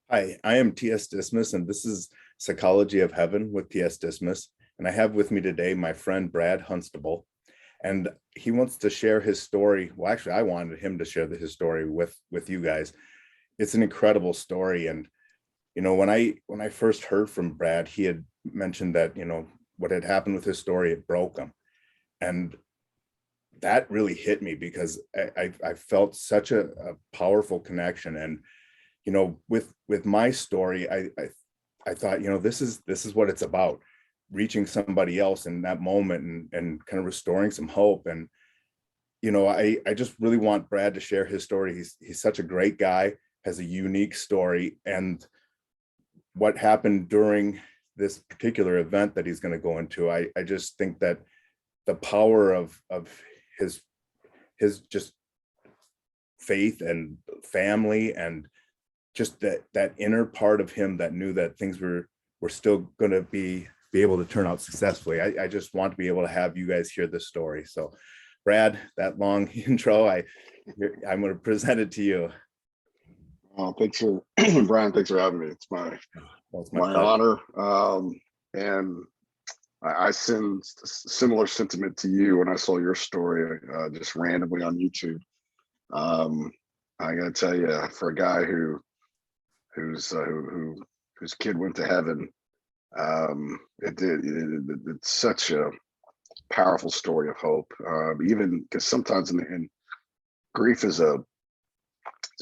Hi, I am T.S. Dismas, and this is Psychology of Heaven with T.S. Dismas. And I have with me today my friend Brad Hunstable, and he wants to share his story. Well, actually, I wanted him to share his story with you guys. It's an incredible story, and when I first heard from Brad, he had mentioned that what had happened with his story, it broke him, and that really hit me because I felt such a powerful connection. And with my story, I thought, this is what it's about, reaching somebody else in that moment and kind of restoring some hope. And I just really want Brad to share his story. He's such a great guy, has a unique story, and what happened during this particular event that he's going to go into. I just think that the power of his just faith and family, and just that inner part of him that knew that things were still going to be able to turn out successfully. I just want to be able to have you guys hear this story. So Brad, that long intro, I'm going to present it to you. Thanks for Brian. Thanks for having me. It's my honor. And I send similar sentiment to you when I saw your story just randomly on YouTube. I gotta tell you, for a guy whose kid went to heaven, it's such a powerful story of hope. Even because sometimes in grief it's a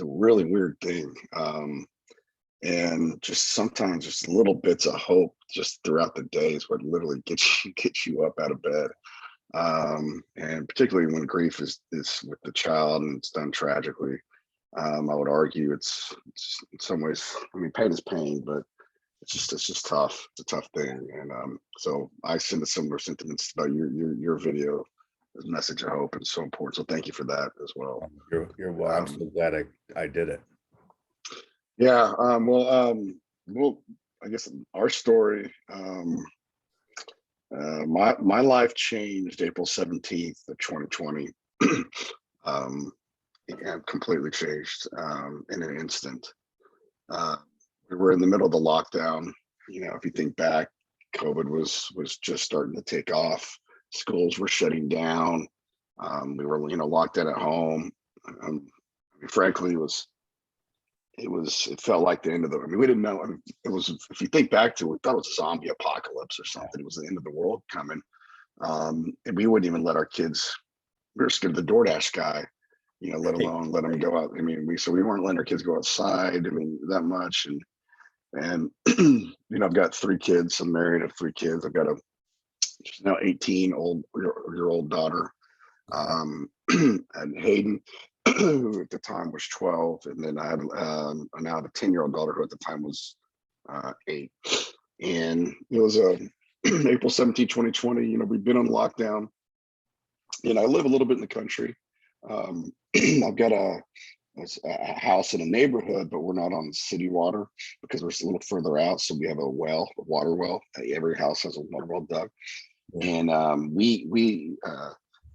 really weird thing. And just sometimes just little bits of hope just throughout the day is what literally gets you up out of bed. And particularly when grief is with the child and it's done tragically. I would argue it's in some ways, I mean, pain is pain, but it's just tough. It's a tough thing. And so I send a similar sentiments about your video. This message of hope is so important. So thank you for that as well. You're well. I'm so glad I did it. Yeah. Well, I guess our story. My life changed April 17th of 2020. And completely changed in an instant. We were in the middle of the lockdown. If you think back, COVID was just starting to take off. Schools were shutting down. We were, locked in at home. Frankly, it felt like the end of the. I mean, we didn't know. I mean, it was. If you think back to it, we thought it was a zombie apocalypse or something. It was the end of the world coming. And we wouldn't even let our kids. We were scared of the DoorDash guy. Let alone let them go out. I mean, we weren't letting our kids go outside. I mean, that much. And I've got 3 kids. I'm married. I have 3 kids. I've got she's now 18 year old daughter, and Hayden, who at the time was 12, and then I had now have a 10-year-old daughter who at the time was 8. And it was April 17, 2020. We've been on lockdown. I live a little bit in the country. I've got a house in a neighborhood, but we're not on city water because we're a little further out. So we have a water well. Every house has a water well dug. And my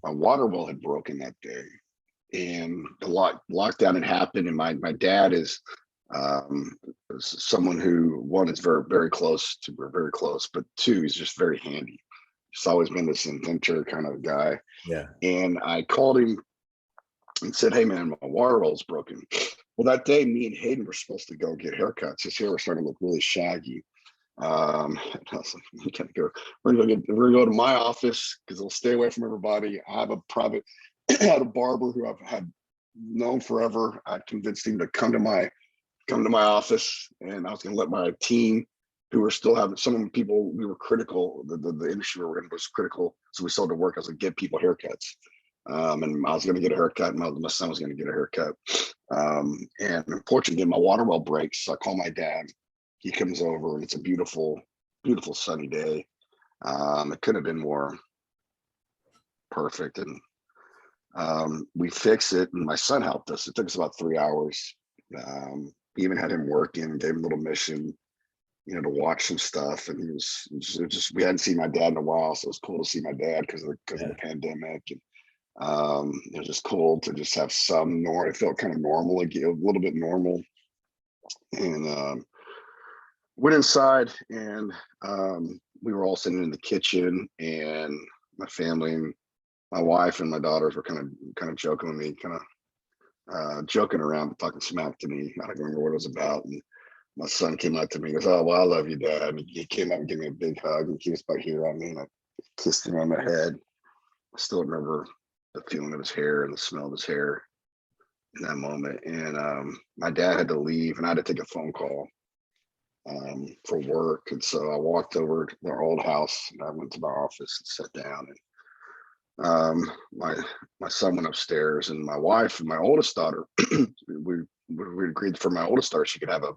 water well had broken that day, and the lockdown had happened. And my dad is someone who, one, is very, very close to, we're very close, but 2, he's just very handy. He's always been this inventor kind of guy. Yeah. And I called him and said, "Hey man, my water well's broken." Well, that day, me and Hayden were supposed to go get haircuts. His hair was starting to look really shaggy. I was like, "We gotta go. We're gonna go to my office because it'll stay away from everybody." I have I had a barber who I've had known forever. I convinced him to come to my office, and I was gonna let my team, who were still having, some of the people we were critical, the industry we were in was critical, so we still had to work. I was like, get people haircuts. And I was going to get a haircut, and my son was going to get a haircut. And unfortunately, my water well breaks. So I call my dad. He comes over, and it's a beautiful, beautiful sunny day. It couldn't have been more perfect. And we fix it, and my son helped us. It took us about 3 hours. We even had him working, gave him a little mission, to watch some stuff. And it was just we hadn't seen my dad in a while, so it was cool to see my dad because of the pandemic. And it was just cool to just have some it felt kind of normal, like a little bit normal. And went inside, and we were all sitting in the kitchen, and my family and my wife and my daughters were kind of joking with me, joking around, talking smack to me. I don't remember what it was about. And my son came up to me and goes, "Oh, well, I love you, Dad." And he came up and gave me a big hug, and he was about here on me, and I kissed him on the head. I still remember the feeling of his hair and the smell of his hair in that moment. And my dad had to leave, and I had to take a phone call for work. And so I walked over to our old house, and I went to my office and sat down. And my son went upstairs, and my wife and my oldest daughter, we agreed for my oldest daughter, she could have a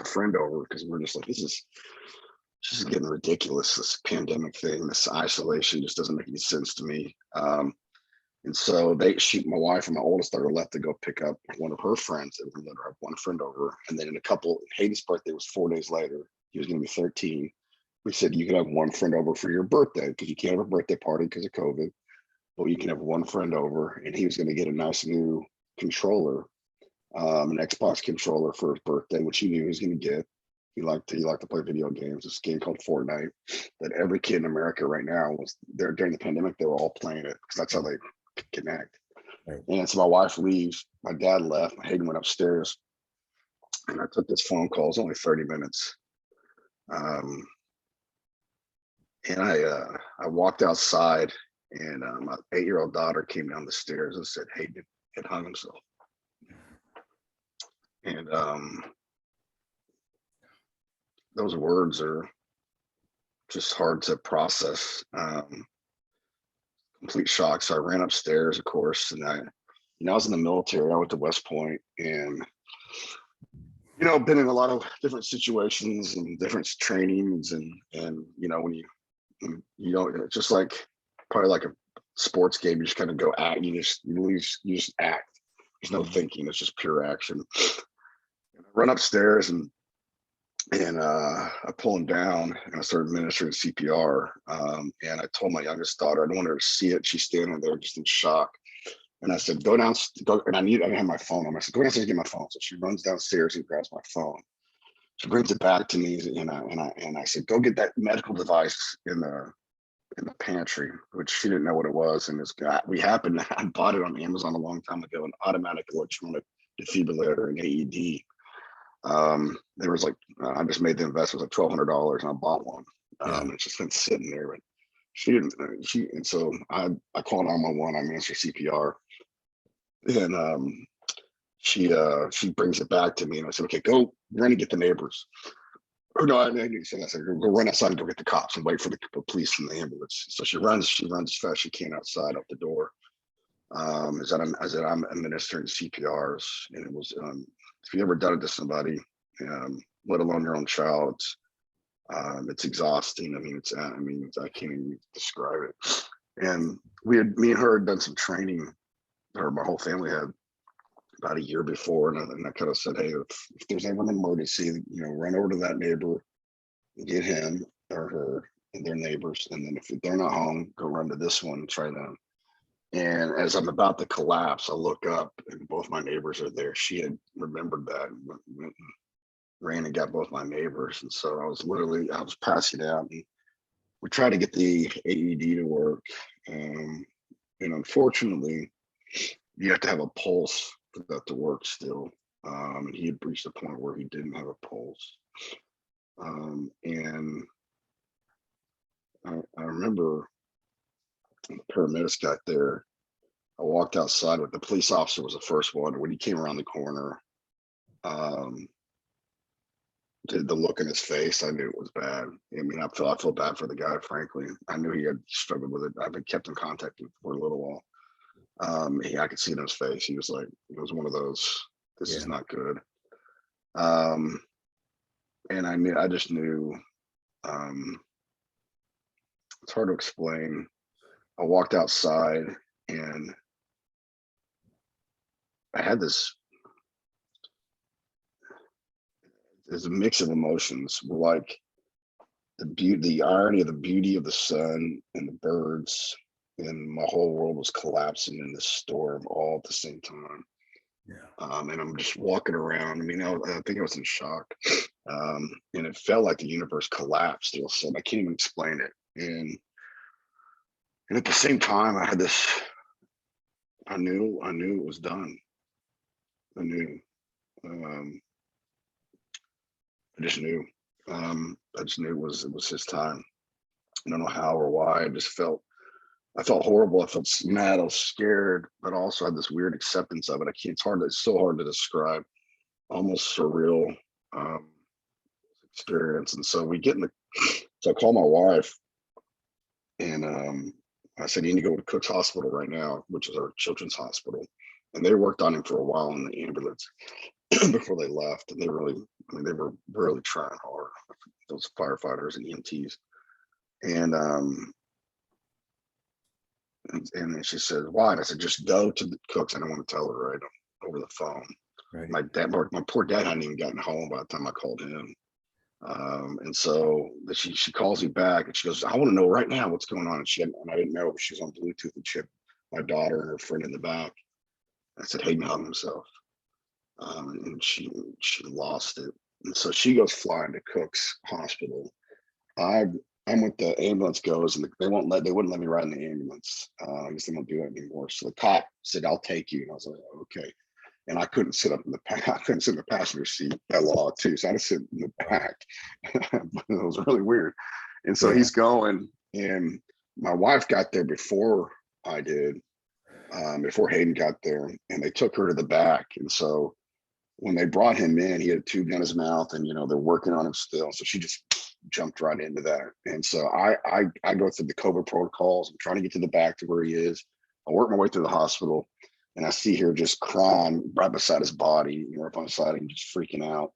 friend over, because we're just like, this is getting ridiculous. This pandemic thing, this isolation just doesn't make any sense to me. And so my wife and my oldest daughter left to go pick up one of her friends. They were going to let her have one friend over. And then Hayden's birthday was 4 days later. He was going to be 13. We said, you can have one friend over for your birthday, because you can't have a birthday party because of COVID, but you can have one friend over. And he was going to get a nice new controller, an Xbox controller for his birthday, which he knew he was going to get. He liked to play video games. This game called Fortnite that every kid in America right now was there during the pandemic. They were all playing it because that's how they connect. Right. And so my wife leaves, my dad left, Hayden went upstairs, and I took this phone call. It was only 30 minutes. And I walked outside, and my 8-year-old daughter came down the stairs and said, "Hayden had hung himself." And those words are just hard to process. Complete shock. So I ran upstairs, of course, and I was in the military. I went to West Point, and been in a lot of different situations and different trainings, and when you don't, just like probably like a sports game, you just kind of go act. You just act. There's no thinking. It's just pure action. And I run upstairs, and I pull him down, and I started administering CPR. And I told my youngest daughter, I don't want her to see it. She's standing there just in shock. And I said, go down, and I didn't have my phone on. I said, go downstairs and get my phone. So she runs downstairs and grabs my phone. She brings it back to me, and I said, go get that medical device in the pantry, which she didn't know what it was. And I bought it on Amazon a long time ago, an automatic electronic defibrillator, an AED. There was I just made the investment, like $1,200, and I bought one. It's just been sitting there, but she didn't. And so I called 911. I administered CPR, and she brings it back to me, and I said, okay, go run and get the neighbors. Or no, I said, go run outside and go get the cops and wait for the police and the ambulance. So she runs as fast as she can outside up the door. As I'm administering CPRs, and it was if you ever done it to somebody, let alone your own child, it's exhausting. I can't even describe it. And me and her had done some training, or my whole family had, about a year before, and I kind of said, hey, if there's ever an emergency, run over to that neighbor, get him or her and their neighbors, and then if they're not home, go run to this one and try them. And as I'm about to collapse, I look up, and both my neighbors are there. She had remembered that and went and ran and got both my neighbors. And so I was passing out, and we tried to get the AED to work. And unfortunately, you have to have a pulse for that to work still. And he had reached a point where he didn't have a pulse. And I remember the paramedics got there. I walked outside with the police officer was the first one. When he came around the corner, the look in his face, I knew it was bad. I feel bad for the guy, frankly. I knew he had struggled with it. I've been kept in contact for a little while. I could see it in his face. He was like, it was one of those, this is not good. And I just knew, it's hard to explain. I walked outside, and I had this, there's a mix of emotions, like the irony of the beauty of the sun and the birds, and my whole world was collapsing in this storm all at the same time. And I'm just walking around. I mean, I think I was in shock. And it felt like the universe collapsed all of a sudden. I can't even explain it. And at the same time, I had this, I knew it was done. I knew. I just knew. I just knew it was his time. I don't know how or why. I felt horrible. I felt mad. I was scared, but I also had this weird acceptance of it. It's so hard to describe. Almost surreal experience. And so so I called my wife and I said, you need to go to Cook's Hospital right now, which is our children's hospital. And they worked on him for a while in the ambulance before they left. And they were really trying hard, those firefighters and EMTs. And then she said, why? And I said, just go to the Cooks. I don't want to tell her right over the phone. Right. My poor dad hadn't even gotten home by the time I called him. And so she calls me back and she goes, I want to know right now what's going on. And I didn't know, but she was on Bluetooth and she had my daughter and her friend in the back. I said, Hayden hung himself. And she lost it. And so she goes flying to Cook's Hospital. I'm with the ambulance goes and they wouldn't let me ride in the ambulance. I guess they don't do it anymore. So the cop said, I'll take you. And I was like, okay. And I couldn't sit in the passenger seat by law too. So I had to sit in the back. It was really weird. And so he's going, and my wife got there before I did, before Hayden got there, and they took her to the back. And so when they brought him in, he had a tube down his mouth, and they're working on him still. So she just jumped right into that. And so I go through the COVID protocols. I'm trying to get to the back to where he is. I work my way through the hospital. And I see her just crying right beside his body, up on the side and just freaking out.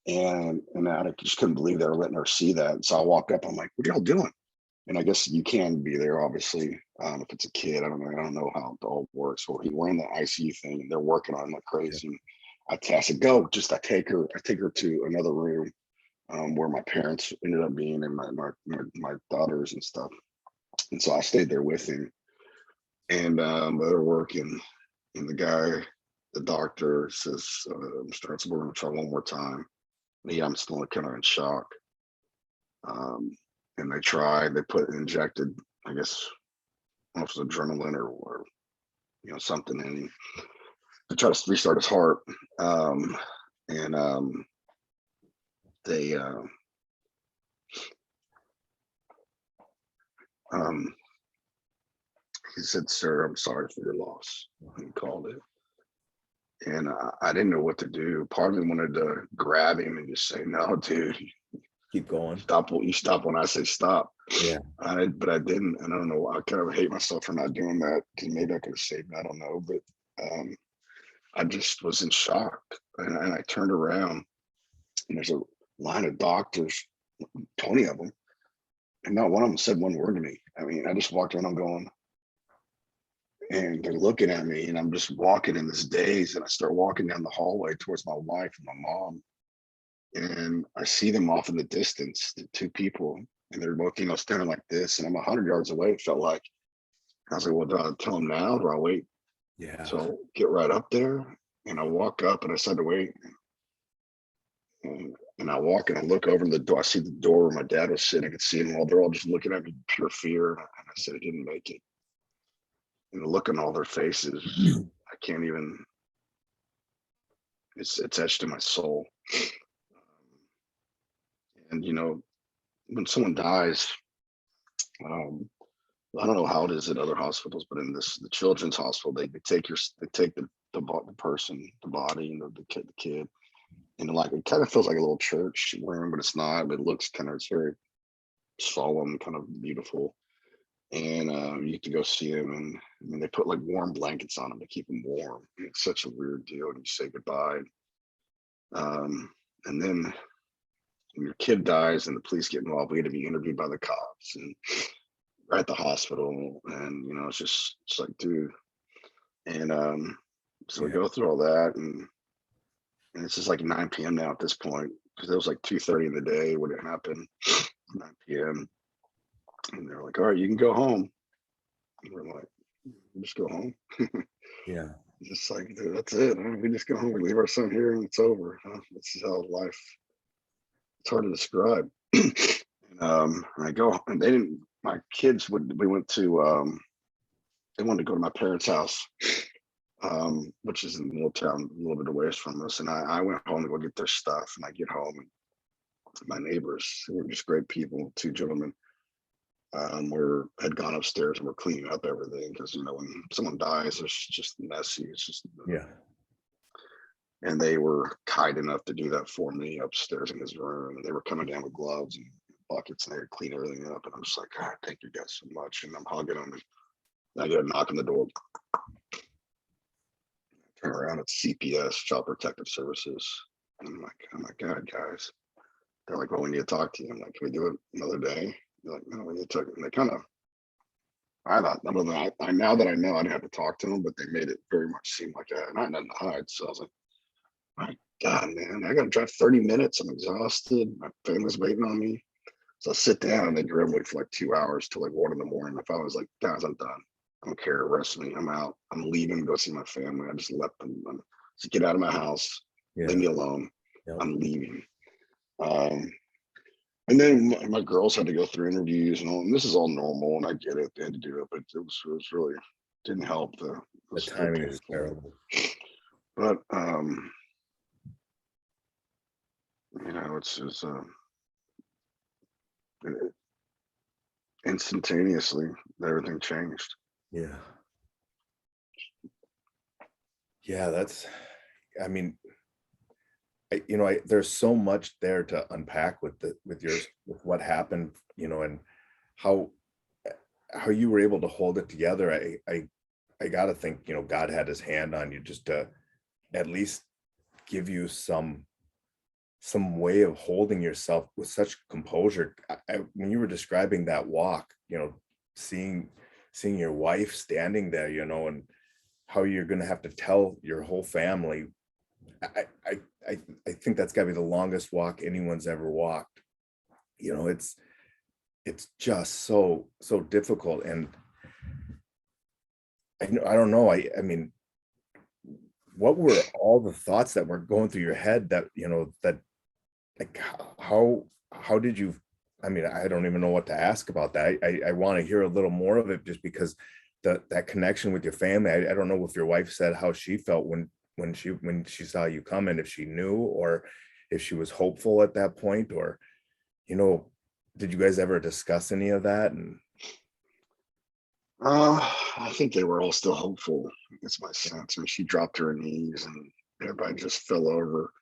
And I just couldn't believe they were letting her see that. And so I walk up, I'm like, what are y'all doing? And I guess you can be there, obviously, if it's a kid. I don't know how it all works. Or we're in the ICU thing and they're working on him like crazy. And I said, go, I take her to another room where my parents ended up being and my daughters and stuff. And so I stayed there with him. And they're working. And the doctor says, Mr. Hunstable, we're going to try one more time. And I'm still kind of in shock. And they injected, I guess, I don't know if it was adrenaline or something in him to try to restart his heart. He said, sir, I'm sorry for your loss. He called it. And I didn't know what to do. Part of me wanted to grab him and just say, no, dude, Keep going. You stop when I say stop. Yeah. But I didn't. And I don't know. I kind of hate myself for not doing that because maybe I could have saved him. I don't know. But I just was in shock. And I turned around and there's a line of doctors, 20 of them. And not one of them said one word to me. I mean, I just walked around, I'm going, and they're looking at me and I'm just walking in this daze. And I start walking down the hallway towards my wife and my mom. And I see them off in the distance, the two people, and they're both, standing like this. And I'm 100 yards away, it felt like. I was like, well, do I tell them now or do I wait? Yeah. So I get right up there and I walk up and I said to wait. And I walk and I look over the door. I see the door where my dad was sitting. I could see them all. They're all just looking at me, pure fear. And I said, I didn't make it. And the look on all their faces, I can't even, it's etched in my soul. And, when someone dies, I don't know how it is at other hospitals, but in the children's hospital, they take the person, the body, and the kid, and it kind of feels like a little church room, but it's not. But it looks it's very solemn, kind of beautiful. And you get to go see him, and I mean, they put like warm blankets on him to keep him warm. And it's such a weird deal, and you say goodbye. And then when your kid dies and the police get involved, we had to be interviewed by the cops and at the hospital, and it's like, dude. And so we go through all that, and it's just like 9 p.m. now at this point, because it was like 2:30 in the day when it happened. 9 p.m. and they're like, all right, you can go home. And we're like, just go home. Yeah. just like, dude, that's it. We just go home, we leave our son here, and it's over. Huh? This is how life. It's hard to describe. I go, and they didn't. My kids would. We went to. They wanted to go to my parents' house, which is in a little town, a little bit away from us. And I went home to go get their stuff, and I get home, and my neighbors, who were just great people, two gentlemen, had gone upstairs and were cleaning up everything because when someone dies, it's just messy. It's just Yeah. And they were kind enough to do that for me upstairs in his room. And they were coming down with gloves and buckets, and they would clean everything up. And I'm just like, God, thank you guys so much. And I'm hugging them. And I get a knock on the door. Turn around, it's CPS, Child Protective Services. And I'm like, oh my God, guys. They're like, well, we need to talk to you. I'm like, can we do it another day? They're like, no, we need to talk. And they kind of, I thought, now that I know, I didn't have to talk to them, but they made it very much seem like I had nothing to hide. So I was like, my God, man, I got to drive 30 minutes. I'm exhausted. My family's waiting on me. So I sit down and they drove me for like 2 hours till like 1 a.m. If I was like, guys, I'm done. I don't care. Arrest me. I'm out. I'm leaving to go see my family. I just left them. Just get out of my house. Yeah. Leave me alone. Yep. I'm leaving. And then my girls had to go through interviews and all. And this is all normal, and I get it. They had to do it, but it was really didn't help. The timing is terrible. But it's just instantaneously everything changed. Yeah. That's, I mean, there's so much there to unpack with what happened, and how you were able to hold it together. I gotta think, God had his hand on you just to at least give you some way of holding yourself with such composure. When you were describing that walk, seeing your wife standing there, and how you're going to have to tell your whole family. I think that's got to be the longest walk anyone's ever walked. It's just so difficult. And I don't know. I mean, what were all the thoughts that were going through your head that, that like, how did you, I mean, I don't even know what to ask about that. I want to hear a little more of it, just because that connection with your family. I don't know if your wife said how she felt when she saw you coming, if she knew, or if she was hopeful at that point, or, did you guys ever discuss any of that? And I think they were all still hopeful. It's my sense. I mean, she dropped to her knees and everybody just fell over.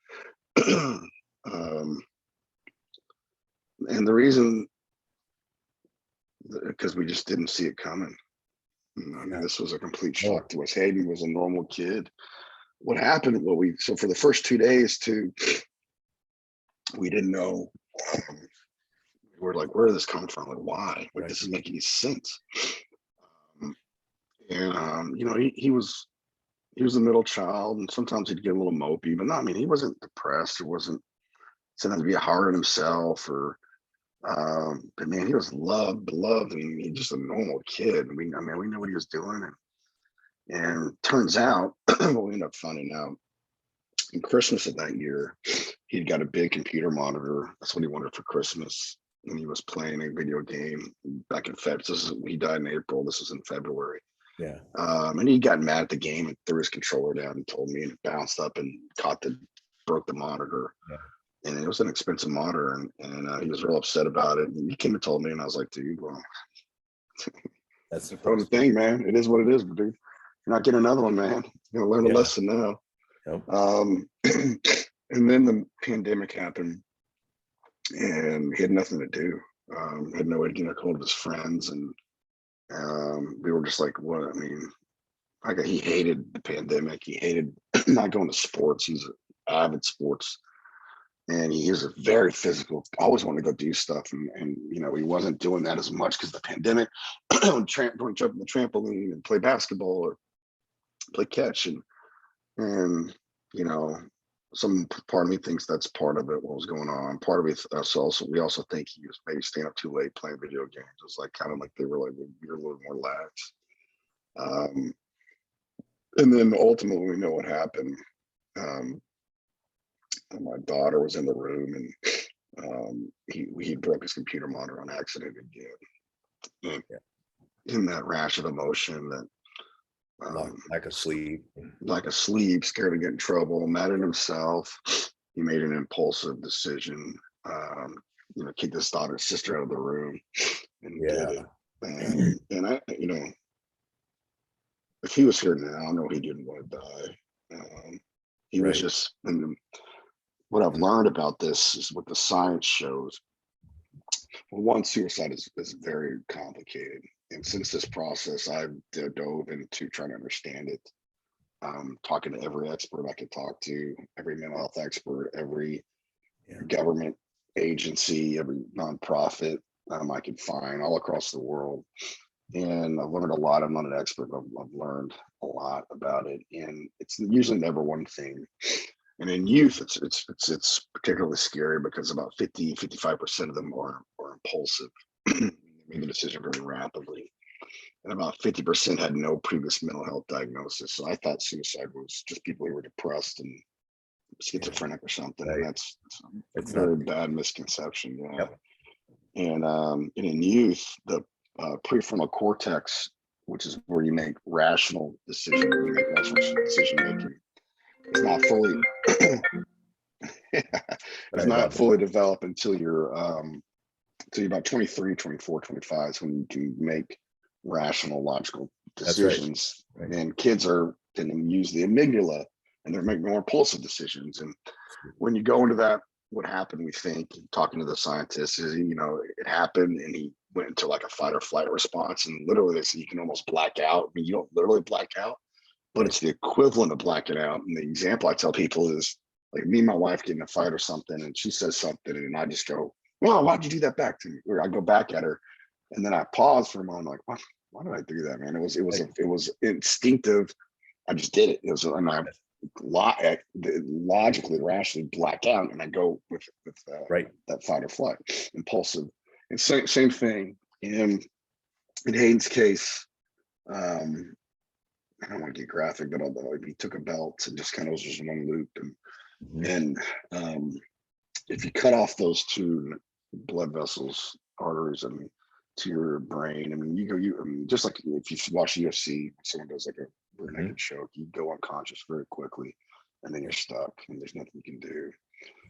And the reason, because we just didn't see it coming. I mean, this was a complete shock to us. Hayden was a normal kid. What happened? So for the first 2 days we didn't know. We're like, where did this come from? Like, why? Like, this doesn't make any sense. He was a middle child, and sometimes he'd get a little mopey, but I mean, he wasn't depressed. It wasn't something to be hard on himself, or but man, he was beloved, and he's just a normal kid. We knew what he was doing, and turns out, what we ended up finding out in Christmas of that year, he'd got a big computer monitor. That's what he wanted for Christmas, and he was playing a video game back in February. He died in April. This was in February. Yeah. And he got mad at the game and threw his controller down and told me, and it bounced up and broke the monitor. Yeah. And it was an expensive monitor, and he was real upset about it. And he came and told me, and I was like, dude, well, that's the thing, man. It is what it is, but dude, you're not getting another one, man. You're gonna learn a lesson now. Yep. And then the pandemic happened, and he had nothing to do. Had no way to get a hold of his friends, and we were just like, what? I mean, he hated the pandemic. He hated not going to sports. He's an avid sports. And he was a very physical, always wanted to go do stuff. And he wasn't doing that as much because the pandemic, jump on the trampoline and play basketball or play catch. And some part of me thinks that's part of it, what was going on. Part of it, we also think he was maybe staying up too late playing video games. It was like kind of like they were like, we were a little more lax. And then ultimately we know what happened. Um, and my daughter was in the room, and he broke his computer monitor on accident again. And in that rash of emotion, that Lack of sleep. like a sleep, scared to get in trouble, mad at himself, he made an impulsive decision. Kicked his daughter's sister out of the room and did Yeah. it. And I, if he was here now, I know he didn't want to die. He was Right. just, and what I've learned about this is what the science shows. Well, one, suicide is very complicated. And since this process, I've dove into trying to understand it. Talking to every expert I could talk to, every mental health expert, every government agency, every nonprofit I could find all across the world. And I've learned a lot. I'm not an expert, but I've learned a lot about it. And it's usually never one thing. And in youth, it's particularly scary because about 55% of them are impulsive. They made the decision very rapidly. And about 50% had no previous mental health diagnosis. So I thought suicide was just people who were depressed and schizophrenic or something. Right. And that's a It's very not. bad misconception. Yeah. Yep. And in youth, the prefrontal cortex, which is where you make rational decision making, is not fully it's not fully developed until you're about 23, 24, 25 is when you can make rational, logical decisions. Right. And kids are tending to use the amygdala, and they're making more impulsive decisions. And when you go into that, what happened, we think, talking to the scientists, is, it happened and he went into like a fight or flight response. And literally they say you can almost black out. I mean, you don't literally black out, but it's the equivalent of blacking out. And the example I tell people is like me and my wife get in a fight or something, and she says something, and I just go, "Well, why'd you do that back to me?" Or I go back at her, and then I pause for a moment, like, why did I do that, man? It was instinctive. I just did it. It was, and I logically, rationally black out, and I go with that fight or flight, impulsive. And same thing in Hayden's case. I don't want to get graphic, but he took a belt and just kind of was just one loop, and if you cut off those two blood vessels, arteries, to your brain, just like if you watch UFC, someone does like a rear naked choke, you go unconscious very quickly, and then you're stuck, and there's nothing you can do.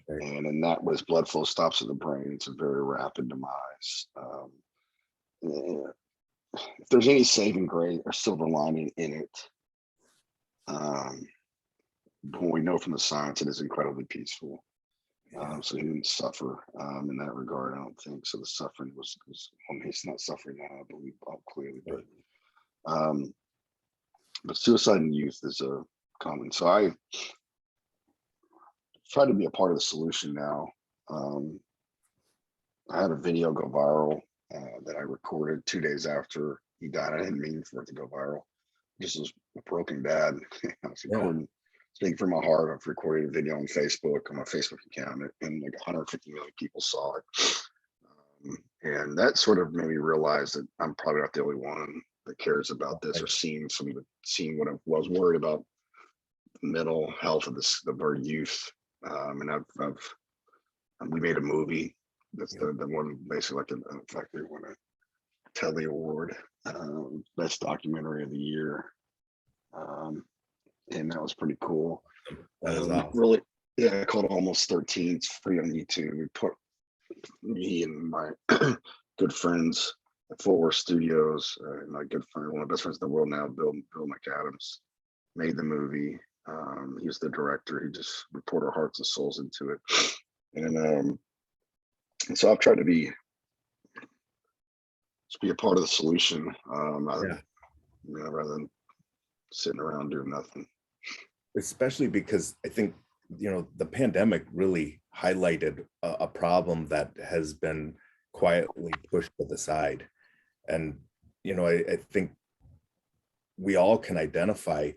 Right. And then that was blood flow stops in the brain. It's a very rapid demise. If there's any saving grace or silver lining in it, what we know from the science, it is incredibly peaceful. So he didn't suffer in that regard, I don't think. So the suffering was he's not suffering now, I believe, clearly. But suicide in youth is a common. So I try to be a part of the solution now. I had a video go viral that I recorded 2 days after he died. I didn't mean for it to go viral. Just as a broken dad. I was recording, speaking from my heart. I've recorded a video on Facebook, on my Facebook account, and like 150 million people saw it. And that sort of made me realize that I'm probably not the only one that cares about this, or seeing what I was worried about the mental health of our youth. And we made a movie. That's the one, basically, like, in fact, we won a Telly Award, best documentary of the year, and that was pretty cool. That is awesome. Really, yeah, called Almost 13. It's free on YouTube. We put me and my good friends at Fort Worth Studios, my good friend, one of my best friends in the world now, Bill McAdams, made the movie. He was the director. He just poured our hearts and souls into it, and so I've tried to be a part of the solution, rather than sitting around doing nothing. Especially because I think, the pandemic really highlighted a problem that has been quietly pushed to the side. And, I think we all can identify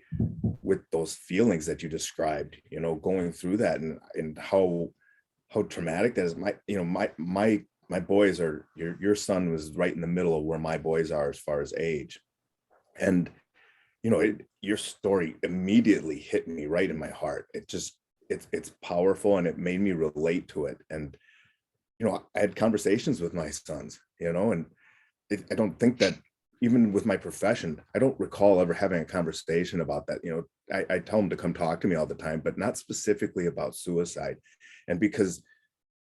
with those feelings that you described, going through that, and how traumatic that is. My boys are, your son was right in the middle of where my boys are as far as age. And, your story immediately hit me right in my heart. It's powerful, and it made me relate to it. And I had conversations with my sons, and I don't think that, even with my profession, I don't recall ever having a conversation about that. I tell them to come talk to me all the time, but not specifically about suicide. And because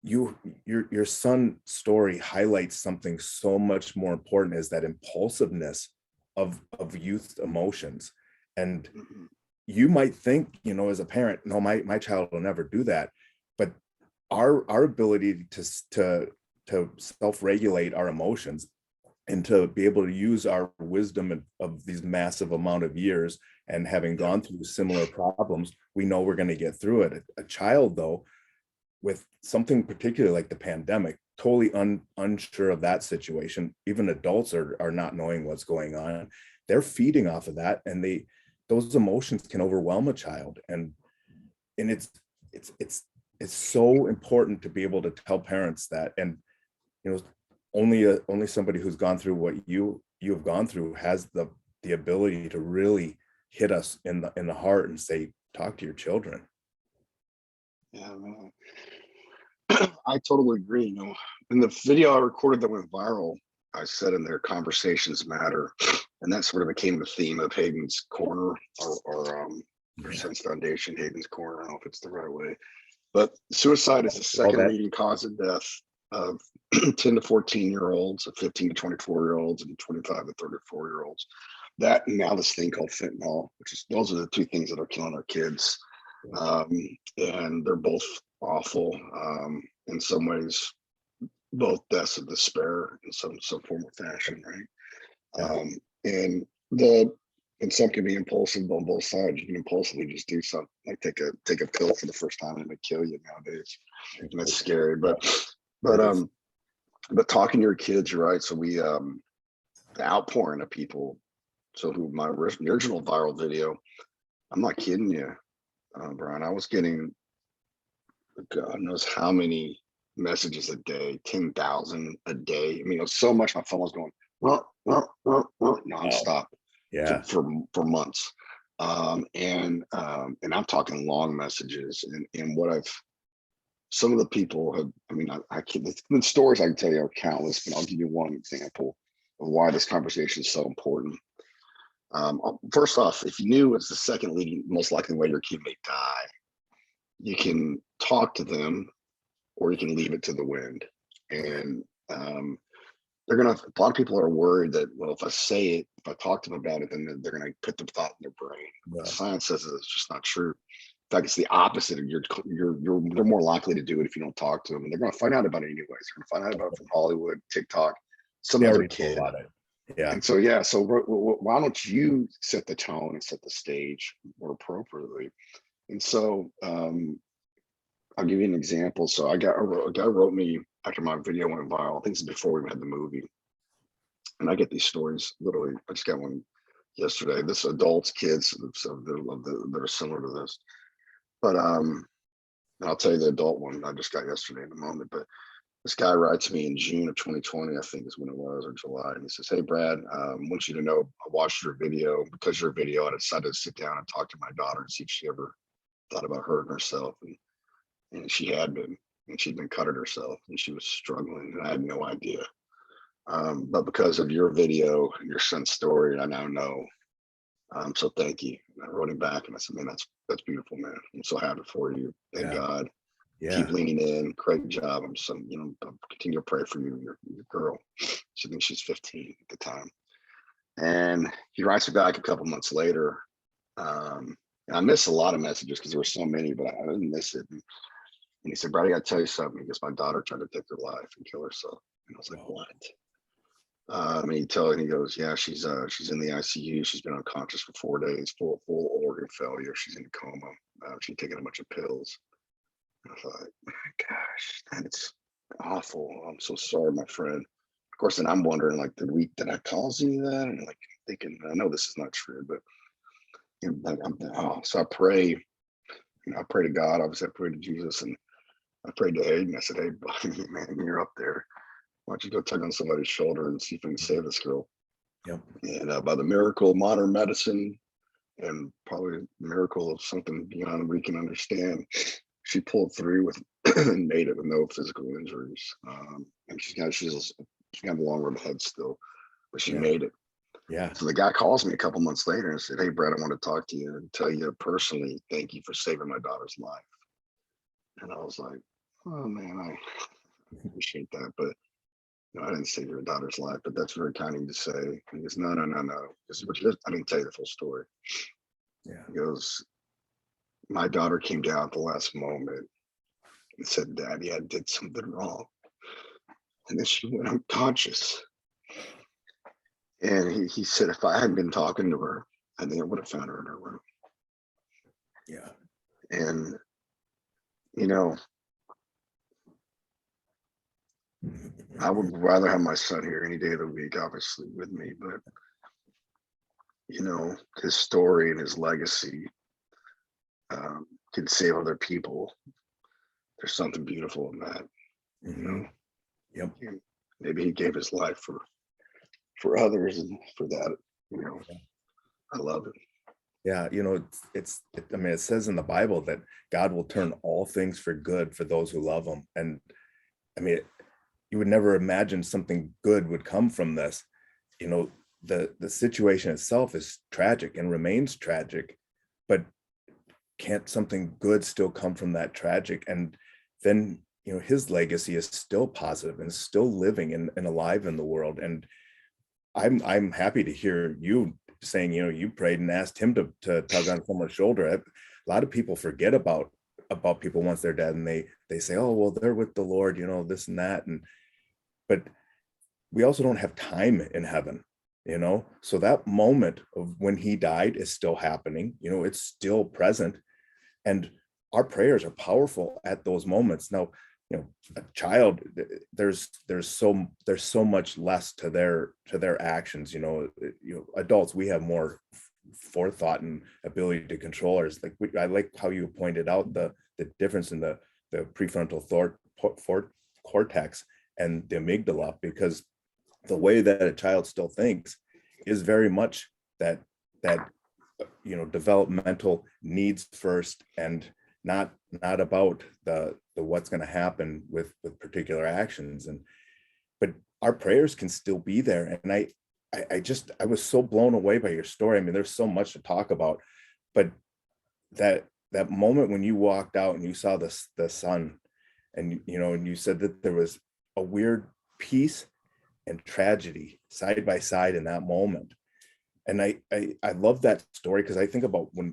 your son's story highlights something so much more important, is that impulsiveness of youth emotions. And Mhm. you might think, as a parent, no, my child will never do that. But our ability to self-regulate our emotions, and to be able to use our wisdom of these massive amount of years, and having Yeah. gone through similar problems, we know we're going to get through it. A child, though, with something particular like the pandemic, totally unsure of that situation. Even adults are not knowing what's going on. They're feeding off of that, and those emotions can overwhelm a child. And it's so important to be able to tell parents that. And you know only somebody who's gone through what you have gone through has the ability to really hit us in the heart and say, talk to your children. Yeah, man. I totally agree. In the video I recorded that went viral, I said in there, conversations matter, and that sort of became the theme of Hayden's Corner, or Yeah. Sense Foundation, Hayden's Corner. I don't know if it's the right way, but suicide is the All second that. leading cause of death of 10 to 14-year-olds, of 15 to 24-year-olds, and 25 to 34-year-olds. That, and now this thing called fentanyl, those are the two things that are killing our kids. Um, and they're both awful. In some ways, both deaths of despair in some form or fashion, right? Yeah. And and some can be impulsive on both sides. You can impulsively just do something like take a pill for the first time, and it may kill you nowadays, and it's scary. But It is. but talking to your kids, you're right. So the outpouring of people. So who my original viral video, I'm not kidding you, Brian. I was getting God knows how many messages a day, 10,000 a day. I mean, it was so much my phone was going Wow. nonstop Yeah. for months. And I'm talking long messages, and what I've some of the people have, I mean, I can't, the stories I can tell you are countless, but I'll give you one example of why this conversation is so important. First off, if you knew it's the second leading most likely way your kid may die, you can talk to them, or you can leave it to the wind. And a lot of people are worried that, well, if I say it, if I talk to them about it, then they're gonna put the thought in their brain. Yeah. Science says that it's just not true. In fact, it's the opposite. They're more likely to do it if you don't talk to them, and they're going to find out about it anyways. They're going to find out about it from Hollywood, TikTok, some They other already know kid. about it. Yeah. And so, yeah. So why don't you set the tone and set the stage more appropriately? And so, I'll give you an example. So a guy wrote me after my video went viral. I think it's before we had the movie. And I get these stories literally. I just got one yesterday. This adults, kids, that are similar to this. But I'll tell you the adult one I just got yesterday in a moment. But this guy writes me in June of 2020, I think is when it was, or July, and he says, "Hey Brad, I want you to know I watched your video. Because of your video, I decided to sit down and talk to my daughter and see if she ever thought about hurting herself." And she had been, and she'd been cutting herself, and she was struggling, and I had no idea. But because of your video and your son's story, I now know. So thank you. And I wrote him back, and I said, "Man, that's beautiful, man. I'm so happy for you. Thank Yeah. God. Keep Yeah. leaning in. Great job. I'll continue to pray for you, your girl." She thinks she's 15 at the time. And he writes me back a couple months later. And I missed a lot of messages because there were so many, but I didn't miss it. And he said, "Brad, I got to tell you something." He goes, "My daughter tried to take her life and kill herself." And I was like, "What?" And he goes, "Yeah, she's in the ICU. She's been unconscious for 4 days, full organ failure. She's in a coma. She's taking a bunch of pills." And I thought, gosh, that's awful. I'm so sorry, my friend. Of course, then I'm wondering, like, did I cause any of that? And like thinking, I know this is not true, but so I pray. I pray to God. Obviously, I pray to Jesus, and I prayed to Hayden. I said, "Hey, buddy, man, you're up there. Why don't you go tug on somebody's shoulder and see if we can save this girl?" Yep. And by the miracle of modern medicine, and probably a miracle of something beyond we can understand, she pulled through with and made it with no physical injuries. And she got a long road ahead still, but she Yeah. made it. Yeah. So the guy calls me a couple months later and said, "Hey, Brad, I want to talk to you and tell you personally, thank you for saving my daughter's life." And I was like, "Oh man, I appreciate that, but I didn't save your daughter's life, but that's very kind of you to say." He goes, "No, no, no, no. This is what you did." I didn't tell you the full story. Yeah. He goes, "My daughter came down at the last moment and said, 'Daddy, I did something wrong.' And then she went unconscious." And he said, "If I hadn't been talking to her, I think I would have found her in her room." Yeah. And, you know, I would rather have my son here any day of the week, obviously, with me. But, his story and his legacy can save other people. There's something beautiful in that, you Hmm. know. Yep. And maybe he gave his life for others, and for that, I love it. Yeah. I mean, it says in the Bible that God will turn all things for good for those who love him. And I mean, you would never imagine something good would come from this. The situation itself is tragic and remains tragic, but can't something good still come from that tragic? And then, his legacy is still positive and still living and alive in the world. And I'm happy to hear you saying, you prayed and asked him to tug on someone's shoulder. A lot of people forget about people once they're dead, and they say, oh, well, they're with the Lord, this and that. But we also don't have time in heaven, so that moment of when he died is still happening, it's still present. And our prayers are powerful at those moments. Now, a child, there's so much less to their actions. Adults, we have more forethought and ability to control ours. I like how you pointed out the difference in the prefrontal cortex and the amygdala, because the way that a child still thinks is very much that developmental needs first, and not about the what's going to happen with particular actions. But our prayers can still be there. And I was so blown away by your story. I mean, there's so much to talk about, but that moment when you walked out and you saw the sun, and and you said that there was a weird peace and tragedy side by side in that moment. And I love that story, because I think about when,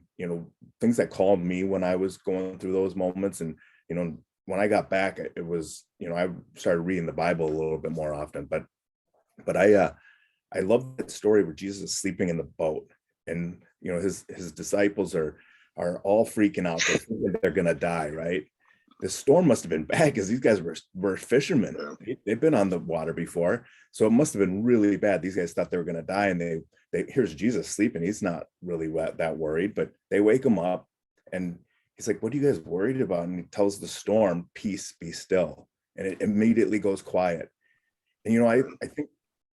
things that called me when I was going through those moments. And, when I got back, it was, I started reading the Bible a little bit more often, but I love that story where Jesus is sleeping in the boat, and, his disciples are all freaking out. They're thinking they're going to die, right? The storm must have been bad, because these guys were fishermen. Yeah. They've been on the water before. So it must have been really bad. These guys thought they were going to die, and they here's Jesus sleeping. He's not really that worried, but they wake him up, and he's like, "What are you guys worried about?" And he tells the storm, "Peace, be still." And it immediately goes quiet. And, I think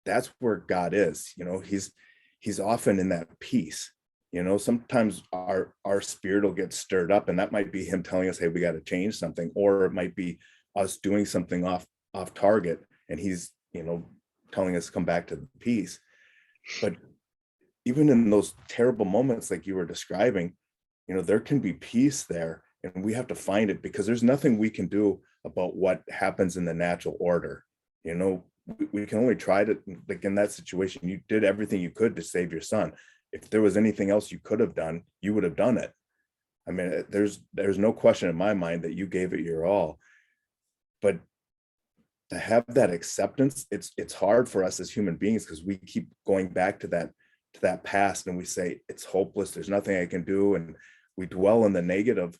that's where God is. He's often in that peace. Sometimes our spirit will get stirred up, and that might be him telling us, hey, we got to change something, or it might be us doing something off target, and he's telling us to come back to the peace. But even in those terrible moments like you were describing, there can be peace there, and we have to find it, because there's nothing we can do about what happens in the natural order. We can only try to, like in that situation, you did everything you could to save your son. If there was anything else you could have done, you would have done it. I mean, there's no question in my mind that you gave it your all. But to have that acceptance, it's hard for us as human beings, because we keep going back to that past, and we say it's hopeless, there's nothing I can do, and we dwell in the negative,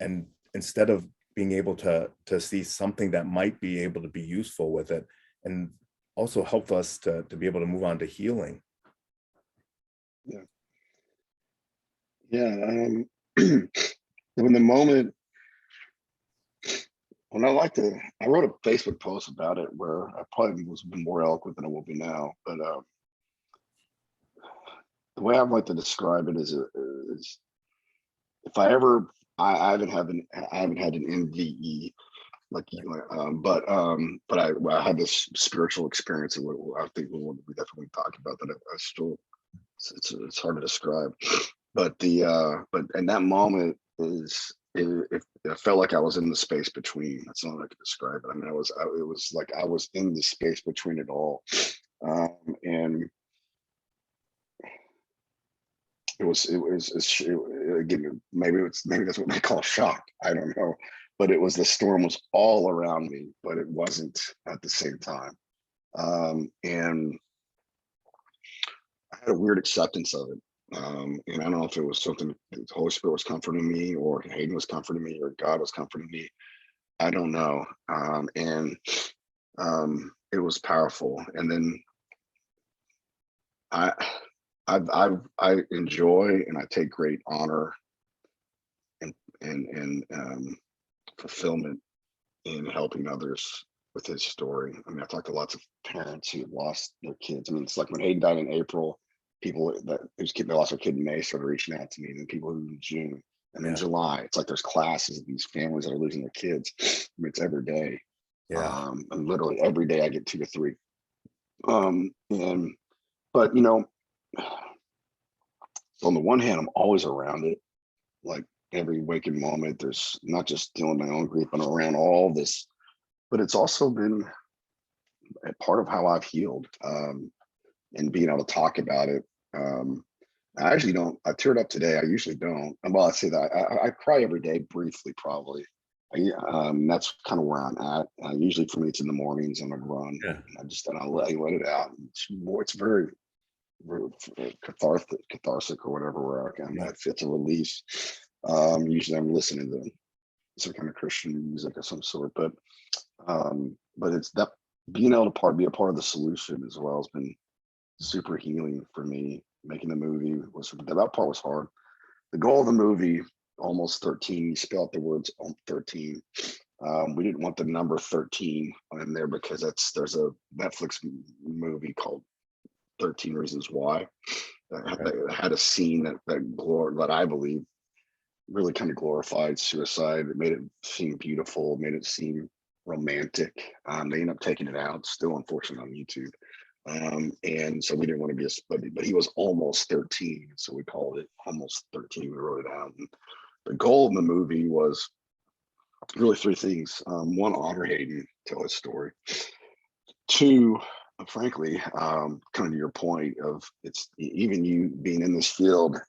and instead of being able to see something that might be able to be useful with it, and also help us to be able to move on to healing. Yeah. Yeah. When the moment, when I wrote a Facebook post about it where I probably was more eloquent than I will be now, but the way I'd like to describe it is if I haven't had an MVE like you, I had this spiritual experience, and I think we definitely talk about that. I still, it's hard to describe, but in that moment it felt like I was in the space between. That's not how I could describe it. I mean, it was like I was in the space between it all, and again, maybe that's what they call shock. I don't know, but the storm was all around me, but it wasn't at the same time. And I had a weird acceptance of it. And I don't know if it was something the Holy Spirit was comforting me, or Hayden was comforting me, or God was comforting me. I don't know. It was powerful. And then I enjoy and I take great honor and fulfillment in helping others with his story. I mean, I talked to lots of parents who lost their kids. I mean, it's like when Hayden died in April, people whose kid, they lost their kid in May, started reaching out to me, and then people who in June, and then July. It's like there's classes of these families that are losing their kids. I mean, it's every day. And literally every day I get 2 to 3. But on the one hand, I'm always around it. Like every waking moment, there's not just dealing with my own grief, but around all this. But it's also been a part of how I've healed, and being able to talk about it. I actually don't. I teared up today. I usually don't. Well, I say that I cry every day, briefly, probably. That's kind of where I'm at. Usually for me, it's in the mornings on a run. Yeah. And I let it out. It's very cathartic or whatever, where it's a release. Usually I'm listening to some kind of Christian music of some sort, but it's that being able to be a part of the solution as well has been super healing for me. Making the movie that part was hard. The goal of the movie, Almost 13, you spell out the words 13. We didn't want the number 13 in there because there's a Netflix movie called 13 Reasons Why that had a scene that I believe really kind of glorified suicide. It made it seem beautiful, made it seem romantic. They ended up taking it out, still unfortunately on YouTube. And so we didn't want to be but he was almost 13, so we called it Almost 13. We wrote it out. And the goal of the movie was really 3 things. 1, honor Hayden, tell his story. 2, frankly, kind of to your point of it's even you being in this field,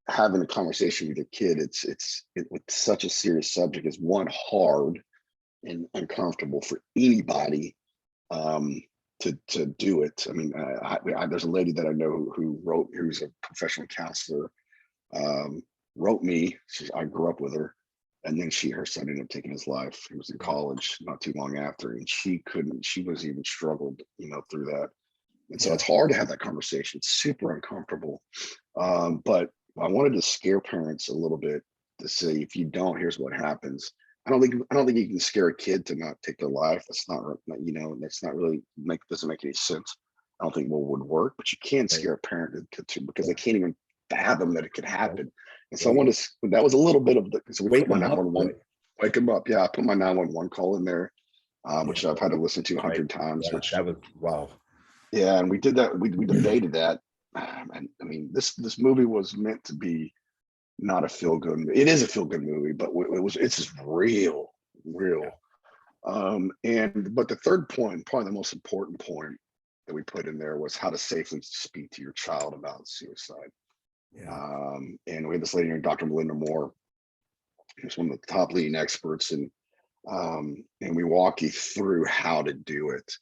having a conversation with your kid, it's with such a serious subject is 1, hard and uncomfortable for anybody to do it. I mean, there's a lady that I know who's a professional counselor, wrote me. I grew up with her, and then her son ended up taking his life. He was in college not too long after, and she was even struggled, through that. And so it's hard to have that conversation. It's super uncomfortable. But I wanted to scare parents a little bit to say, if you don't, here's what happens. I don't think you can scare a kid to not take their life. That's not, that's not really doesn't make any sense. I don't think what would work, but you can scare a parent to because they can't even fathom that it could happen. And so that was a little bit of so we put my 911, wake them up. Yeah, I put my 911 call in there, which I've had to listen to 100 times. Yeah, that was wow. Yeah, and we did that. We debated that. And I mean, this movie was meant to be not a feel good. It is a feel good movie, but it's just real. But the third point, probably the most important point that we put in there, was how to safely speak to your child about suicide. And we had this lady named Dr. Melinda Moore, who's one of the top leading experts, and we walk you through how to do it.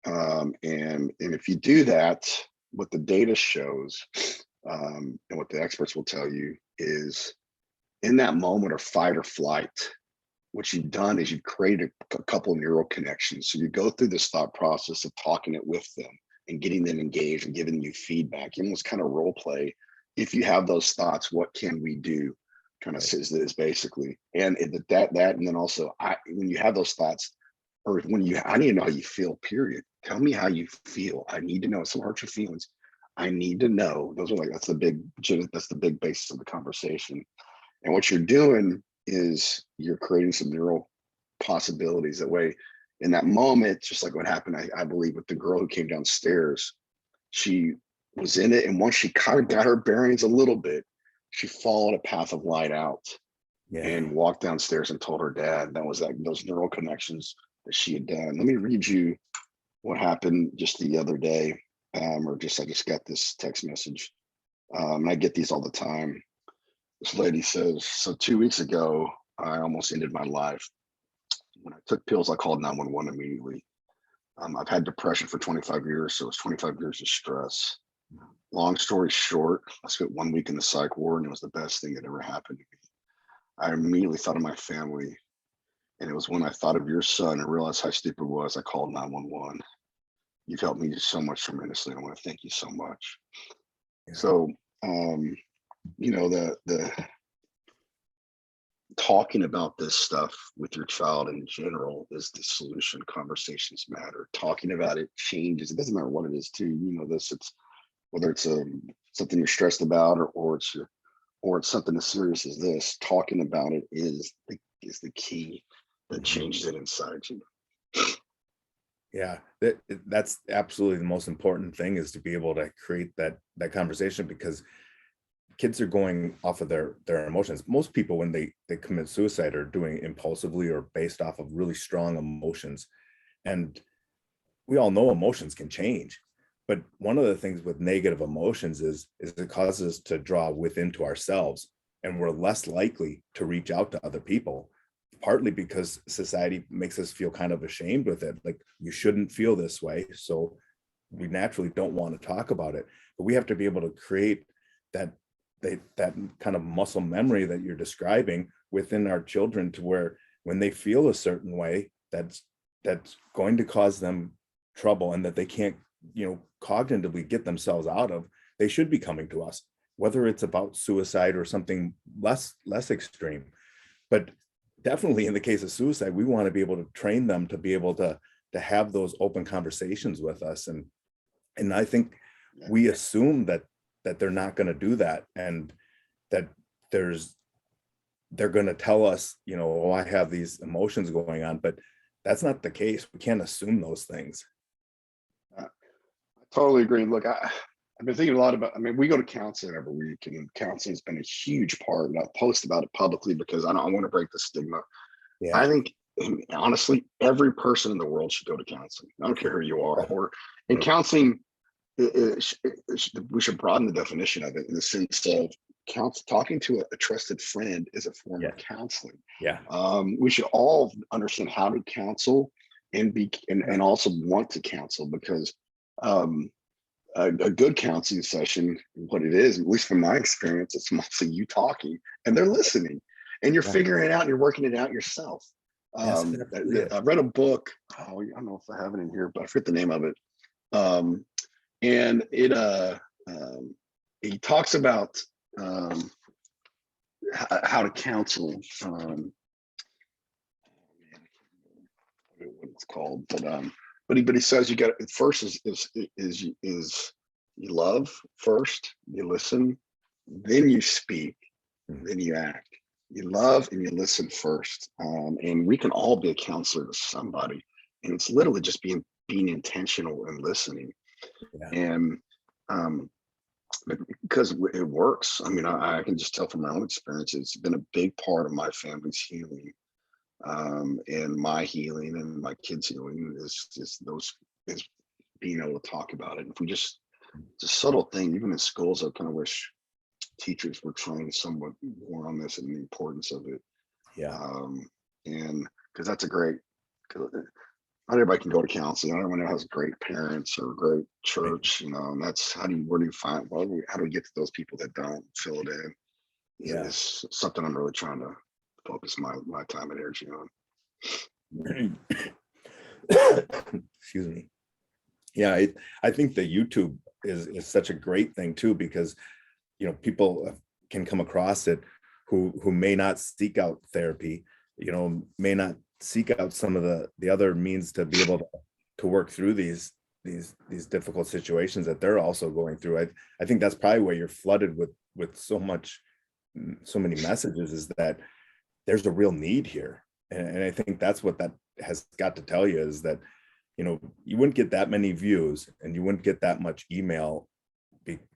And if you do that, what the data shows, and what the experts will tell you, is in that moment of fight or flight, what you've done is you've created a couple of neural connections. So you go through this thought process of talking it with them and getting them engaged and giving you feedback. You almost kind of role play. If you have those thoughts, what can we do? Kind of is basically, and that, and then also, when you have those thoughts, or I need to know how you feel. Period. Tell me how you feel. I need to know. If someone hurts your feelings, I need to know. Those are like, that's the big basis of the conversation. And what you're doing is you're creating some neural possibilities that way. In that moment, just like what happened, I believe, with the girl who came downstairs, she was in it. And once she kind of got her bearings a little bit, she followed a path of light out Yeah. and walked downstairs and told her dad. That was like those neural connections that she had done. Let me read you what happened just the other day. I just got this text message. And I get these all the time. This lady says, so 2 weeks ago, I almost ended my life. When I took pills, I called 911 immediately. I've had depression for 25 years, so it's 25 years of stress. Long story short, I spent 1 week in the psych ward, and it was the best thing that ever happened to me. I immediately thought of my family, and it was when I thought of your son and realized how stupid it was, I called 911. You've helped me so much tremendously. I want to thank you so much. Yeah. So, the talking about this stuff with your child in general is the solution. Conversations matter. Talking about it changes. It doesn't matter what it is too. It's whether it's something you're stressed about or it's something as serious as this. Talking about it is the key that changes it inside you. Yeah, that's absolutely the most important thing, is to be able to create that conversation, because kids are going off of their emotions. Most people, when they commit suicide, are doing impulsively or based off of really strong emotions. And we all know emotions can change. But one of the things with negative emotions is it causes us to draw within to ourselves, and we're less likely to reach out to other people, partly because society makes us feel kind of ashamed with it. Like, you shouldn't feel this way. So we naturally don't want to talk about it. But we have to be able to create that kind of muscle memory that you're describing within our children, to where when they feel a certain way, that's going to cause them trouble, and that they can't, cognitively get themselves out of, they should be coming to us, whether it's about suicide or something less extreme. But definitely in the case of suicide, we want to be able to train them to be able to have those open conversations with us. And I think we assume that they're not going to do that, and that they're going to tell us, oh, I have these emotions going on, but that's not the case. We can't assume those things. I totally agree. Look, I've been thinking a lot about, we go to counseling every week, and counseling has been a huge part, and I post about it publicly because I want to break the stigma. Yeah. I think, honestly, every person in the world should go to counseling. I don't care who you are. And counseling, we should broaden the definition of it, in the sense of talking to a trusted friend is a form of counseling. Yeah. We should all understand how to counsel and also want to counsel, because a good counseling session, what it is, at least from my experience, it's mostly you talking and they're listening, and you're figuring it out and you're working it out yourself. I read a book. I don't know if I have it in here, but I forget the name of it. And he talks about how to counsel. What it's called, but he says you got first is you love first, you listen, then you speak, then you act. You love and you listen first, and we can all be a counselor to somebody, and it's literally just being intentional and listening. And because it works. I can just tell from my own experience, it's been a big part of my family's healing, and my healing and my kids' healing is being able to talk about it. If we it's a subtle thing, even in schools, I kind of wish teachers were trained somewhat more on this and the importance of it. And because that's not everybody can go to counseling. Not everyone has great parents or great church, and that's how do you find, how do we get to those people that don't fill it in? It's something I'm really trying to focus my time and energy on. Excuse me. Yeah, I think that YouTube is such a great thing too, because people can come across it who may not seek out therapy, may not seek out some of the other means to be able to work through these these difficult situations that they're also going through. I think that's probably where you're flooded with so many messages, is that there's a real need here. And I think that's what that has got to tell you, is that, you wouldn't get that many views and you wouldn't get that much email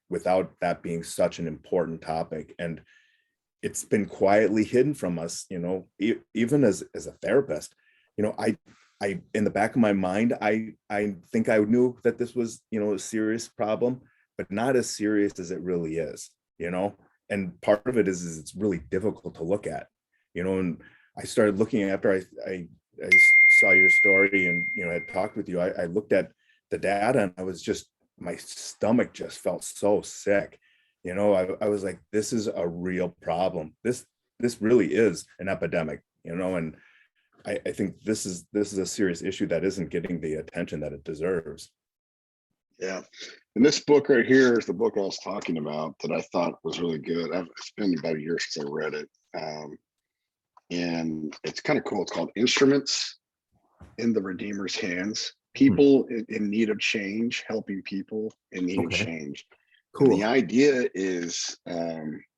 without that being such an important topic. And it's been quietly hidden from us, even as a therapist. I in the back of my mind, I think I knew that this was, a serious problem, but not as serious as it really is, and part of it is it's really difficult to look at, and I started looking after I saw your story and, had talked with you. I looked at the data and I was just, my stomach just felt so sick. I was like, this is a real problem. This really is an epidemic, and I think this is a serious issue that isn't getting the attention that it deserves. Yeah. And this book right here is the book I was talking about that I thought was really good. It's been about a year since I read it. And it's kind of cool. It's called Instruments in the Redeemer's Hands. People in need of change, helping people in need of change. Cool. And the idea is,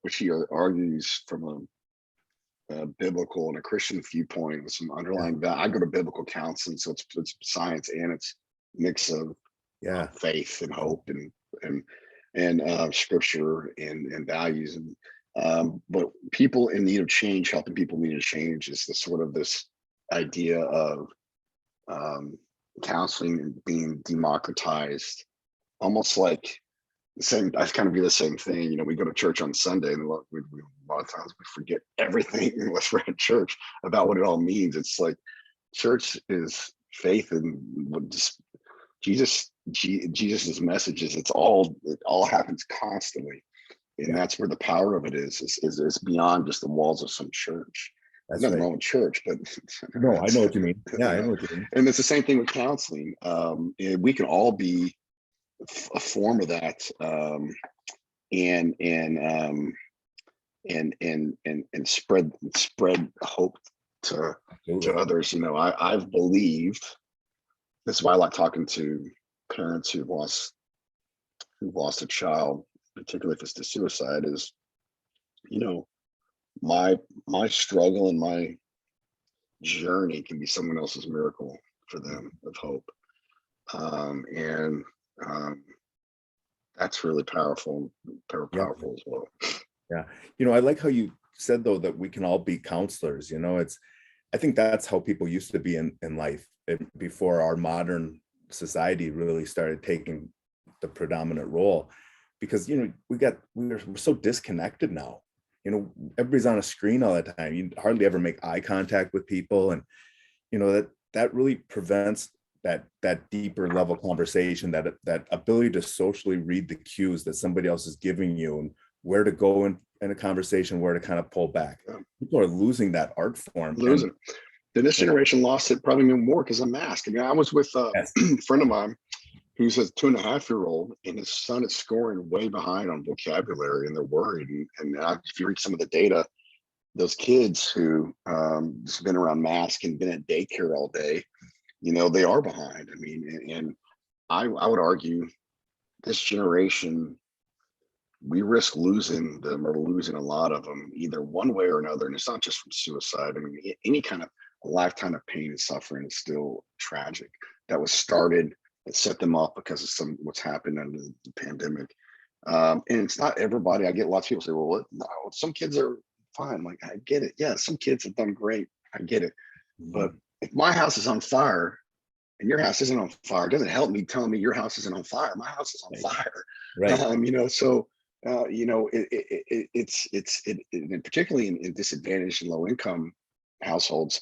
which he argues from a biblical and a Christian viewpoint with some underlying value. I go to biblical counseling, so it's science and it's mix of faith and hope and scripture and values. And but people in need of change, helping people in need of change, is the sort of this idea of counseling and being democratized, almost like the same. I kind of view the same thing. We go to church on Sunday, and a lot of times we forget everything unless we're at church about what it all means. It's like church is faith in what Jesus's messages. It all happens constantly, and that's where the power of it is beyond just the walls of some church. That's nothing wrong with church, but no, I know what you mean. Yeah, I know what you mean. And it's the same thing with counseling. We can all be a form of that, and spread hope to others. I've believed. This is why I like talking to parents who've lost a child, particularly if it's to suicide. Is my struggle and my journey can be someone else's miracle for them of hope. And that's really powerful as well. Yeah. I like how you said, though, that we can all be counselors. I think that's how people used to be in life before our modern society really started taking the predominant role, because, we're so disconnected now. Everybody's on a screen all the time. You hardly ever make eye contact with people. And, that really prevents that deeper level conversation, that ability to socially read the cues that somebody else is giving you, and where to go in a conversation, where to kind of pull back. People are losing that art form. Then this generation lost it probably even more because of mask. I was with a friend of mine who's a 2.5-year-old, and his son is scoring way behind on vocabulary, and they're worried. And if you read some of the data, those kids who just been around masks and been at daycare all day, they are behind. And I would argue this generation, we risk losing them, or losing a lot of them, either one way or another. And it's not just from suicide. Any kind of a lifetime of pain and suffering is still tragic. That was started, it set them off because of what's happened under the pandemic. And it's not everybody. I get lots of people say, well, no, some kids are fine. Like, I get it. Yeah, some kids have done great. I get it. But if my house is on fire and your house isn't on fire, it doesn't help me telling me your house isn't on fire. My house is on fire. Right. It's particularly in disadvantaged and low income households,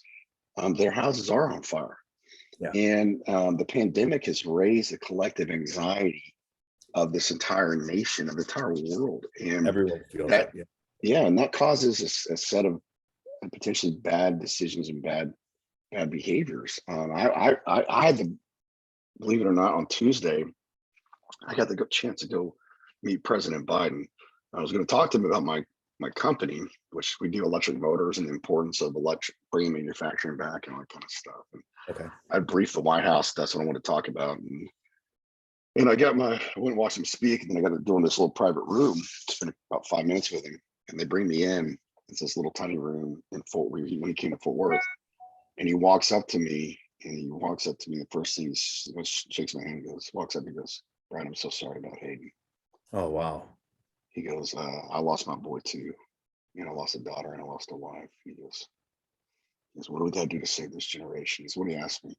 their houses are on fire. Yeah. And the pandemic has raised the collective anxiety of this entire nation, of the entire world. And everyone feels that. Yeah. Yeah, and that causes a set of potentially bad decisions and bad behaviors. I had to, believe it or not, on Tuesday, I got the chance to go meet President Biden. I was going to talk to him about my company, which we do electric motors, and the importance of bringing manufacturing back and all that kind of stuff. And I briefed the White House. That's what I want to talk about. And And I went and watched him speak, and then I got to go in this little private room, spend about 5 minutes with him. And they bring me in. It's this little tiny room in when he came to Fort Worth. And he walks up to me, the first thing he shakes my hand, walks up, he goes, "Brad, I'm so sorry about Hayden." Oh, wow. He goes, "I lost my boy too. I lost a daughter and I lost a wife." What do we got to do to save this generation? Is what he asked me.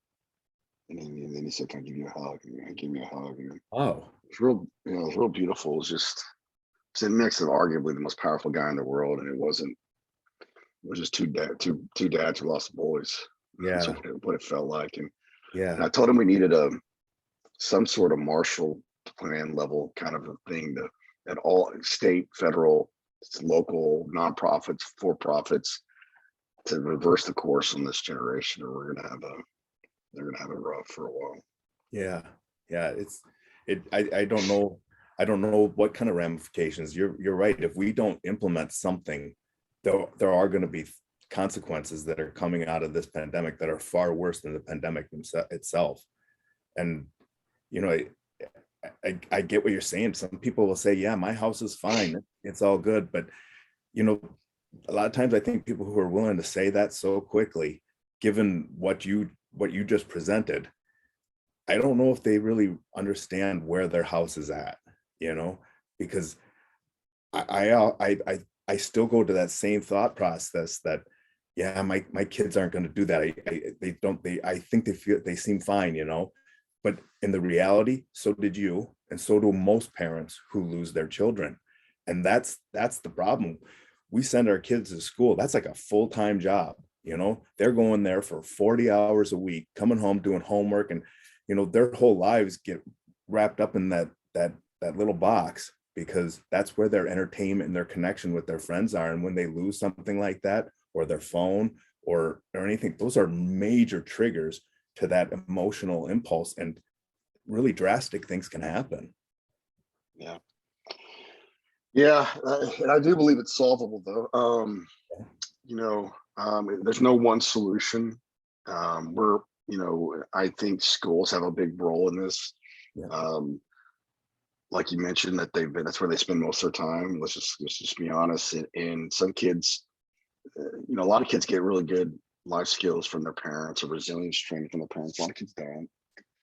And then he said, "Can I give you a hug?" And he gave me a hug. And Oh, it's real, it was real beautiful. It's a mix of arguably the most powerful guy in the world. And it was just two dads who lost boys. That's yeah, what it felt like. And yeah, I told him we needed some sort of Marshall Plan level kind of a thing at all state, federal, local, nonprofits, for profits, to reverse the course on this generation, or they're gonna have it rough for a while. yeah, yeah. I don't know. I don't know what kind of ramifications. You're right. If we don't implement something, there are going to be consequences that are coming out of this pandemic that are far worse than the pandemic itself. And you know, I get what you're saying. Some people will say, "Yeah, my house is fine. It's all good." But you know, a lot of times I think people who are willing to say that so quickly, given what you just presented, I don't know if they really understand where their house is at, because I still go to that same thought process that, yeah, my kids aren't going to do that. I think they seem fine, but in the reality, so did you, and so do most parents who lose their children. And that's the problem. We send our kids to school. That's like a full-time job. They're going there for 40 hours a week, coming home, doing homework, and their whole lives get wrapped up in that little box, because that's where their entertainment and their connection with their friends are. And when they lose something like that, or their phone or anything, those are major triggers to that emotional impulse, and really drastic things can happen. Yeah. Yeah. And I do believe it's solvable though. There's no one solution. I think schools have a big role in this. Yeah. Like you mentioned, that's where they spend most of their time. Let's just be honest. And some kids, a lot of kids get really good life skills from their parents, or resilience training from their parents. A lot of kids don't.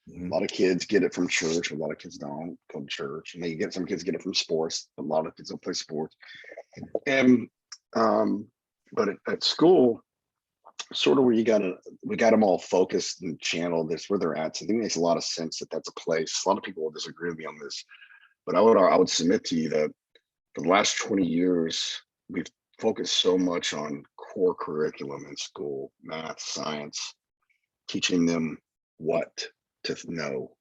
Mhm. A lot of kids get it from church. A lot of kids don't go to church. And some kids get it from sports. A lot of kids don't play sports. And but at school, sort of where we got them all focused and channeled. That's where they're at. So I think it makes a lot of sense that that's a place. A lot of people will disagree with me on this, but I would submit to you that for the last 20 years, we've focused so much on core curriculum in school, math, science, teaching them what to know.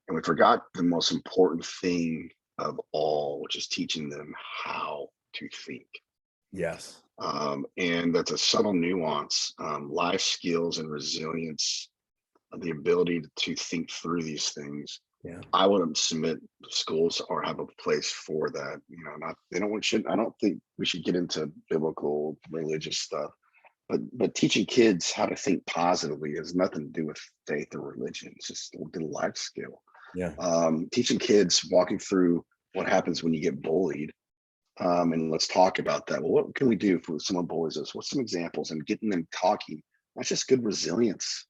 And we forgot the most important thing of all, which is teaching them how to think. Yes. And that's a subtle nuance, life skills and resilience, the ability to think through these things. Yeah. I would submit schools have a place for that. I don't think we should get into biblical religious stuff, but teaching kids how to think positively has nothing to do with faith or religion. It's just a life skill. Yeah. Teaching kids, walking through what happens when you get bullied. And let's talk about that. Well, what can we do if someone bullies us? What's some examples? And getting them talking. That's just good resilience.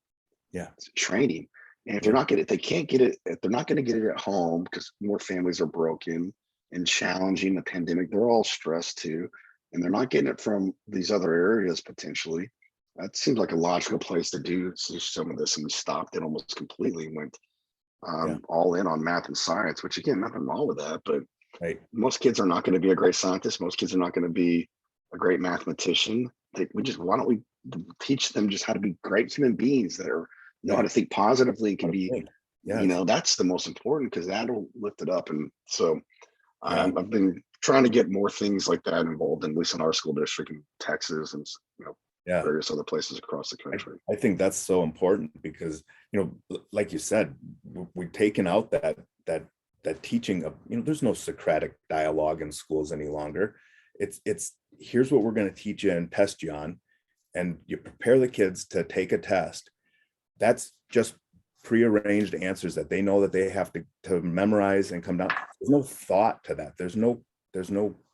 Yeah. Training. And if they're not if they're not going to get it at home, because more families are broken and challenging, the pandemic, they're all stressed too, and they're not getting it from these other areas potentially. That seems like a logical place to do some of this, and we stopped it almost completely and went all in on math and science, which again, nothing wrong with that, but Right. most kids are not going to be a great scientist. Most kids are not going to be a great mathematician. Why don't we teach them just how to be great human beings that know how to think positively, can be, Yes. that's the most important, because that'll lift it up. And so Yeah. I've been trying to get more things like that involved, at least in our school district in Texas and Yeah. various other places across the country. I think that's so important, because, like you said, we've taken out that teaching of, there's no Socratic dialogue in schools any longer. It's here's what we're going to teach you and test you on, and you prepare the kids to take a test. That's just prearranged answers that they know that they have to memorize and come down. There's no thought to that. There's no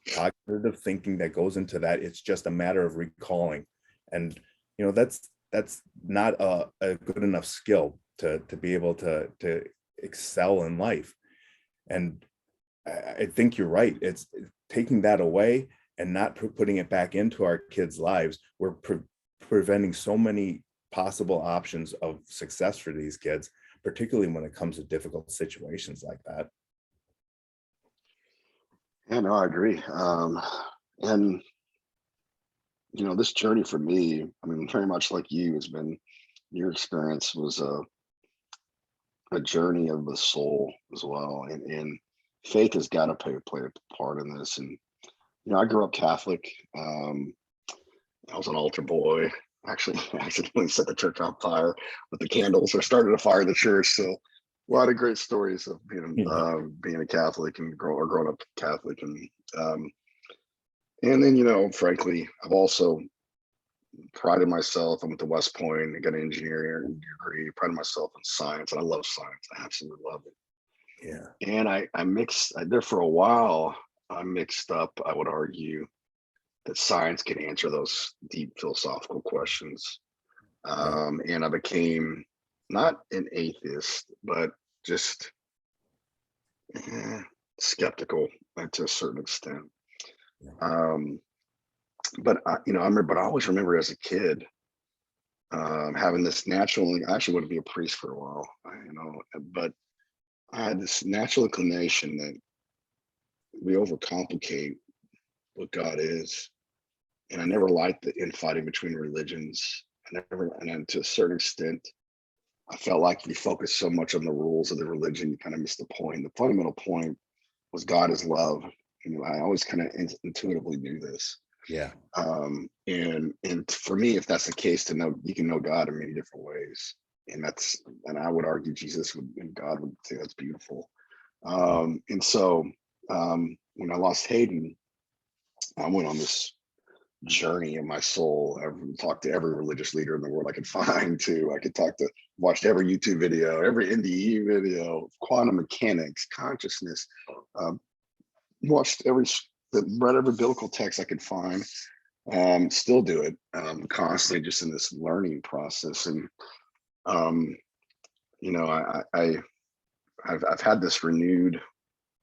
cognitive thinking that goes into that. It's just a matter of recalling. And, you know, that's not a good enough skill to be able to excel in life. And I think you're right. It's taking that away and not putting it back into our kids' lives. We're preventing so many possible options of success for these kids, particularly when it comes to difficult situations like that. Yeah, no, I agree. And you know, this journey for me, I mean, very much like you, has been, your experience was a journey of the soul as well, and faith has got to play a part in this. And you know, I grew up Catholic. I was an altar boy. Actually, I accidentally set the church on fire with the candles, or started a fire in the church. So a lot of great stories of being a Catholic and growing up Catholic. And then, you know, frankly, I've also prided myself. I went to West Point. I got an engineering degree. Prided myself in science, and I love science. I absolutely love it. Yeah. And I mixed there for a while. I mixed up, I would argue, that science can answer those deep philosophical questions. And I became not an atheist, but just skeptical to a certain extent. But you know, but I always remember as a kid having this natural. I actually wanted to be a priest for a while, you know, but I had this natural inclination that we overcomplicate what God is, and I never liked the infighting between religions. And then to a certain extent, I felt like we focused so much on the rules of the religion, you kind of missed the point. The fundamental point was God is love. You know, I always kind of intuitively knew this. Yeah. And for me, if that's the case, to know you can know God in many different ways, and I would argue Jesus and God would say that's beautiful. And so when I lost Hayden, I went on this journey in my soul. I talked to every religious leader in the world I could find too. Watched every YouTube video, every NDE video, quantum mechanics, consciousness, read every biblical text I could find. Still do it, constantly, just in this learning process. And you know, I've had this renewed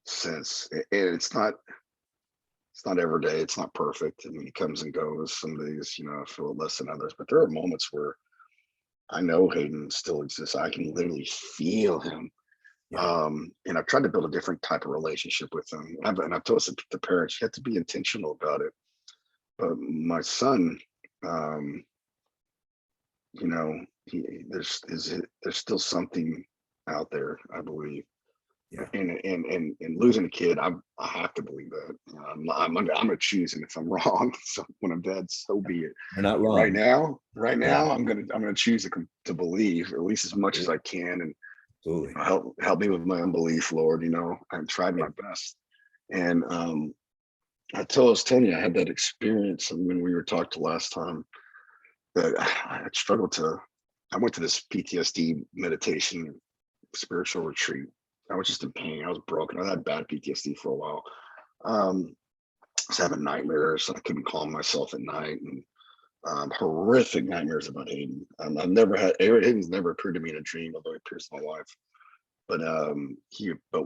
sense. It's not every day. It's not perfect. I mean, it comes and goes. Some days, you know, I feel it less than others, but there are moments where I know Hayden still exists. I can literally feel him. Yeah. And I've tried to build a different type of relationship with him. And I've told the parents, you have to be intentional about it. But my son, you know, there's still something out there, I believe. Yeah. And losing a kid, I have to believe that. I'm gonna choose, and if I'm wrong, so when I'm dead, so be it. You're not wrong. Right now, Yeah. I'm gonna choose to believe, at least as much as I can, and Absolutely. help me with my unbelief, Lord. You know, I've tried my best. And I was telling you, I had that experience when we were talked last time, that I struggled to. I went to this PTSD meditation spiritual retreat. I was just in pain. I was broken. I had bad PTSD for a while. I was having nightmares. I couldn't calm myself at night, and horrific nightmares about Hayden. Hayden's never appeared to me in a dream, although he appears in my life. But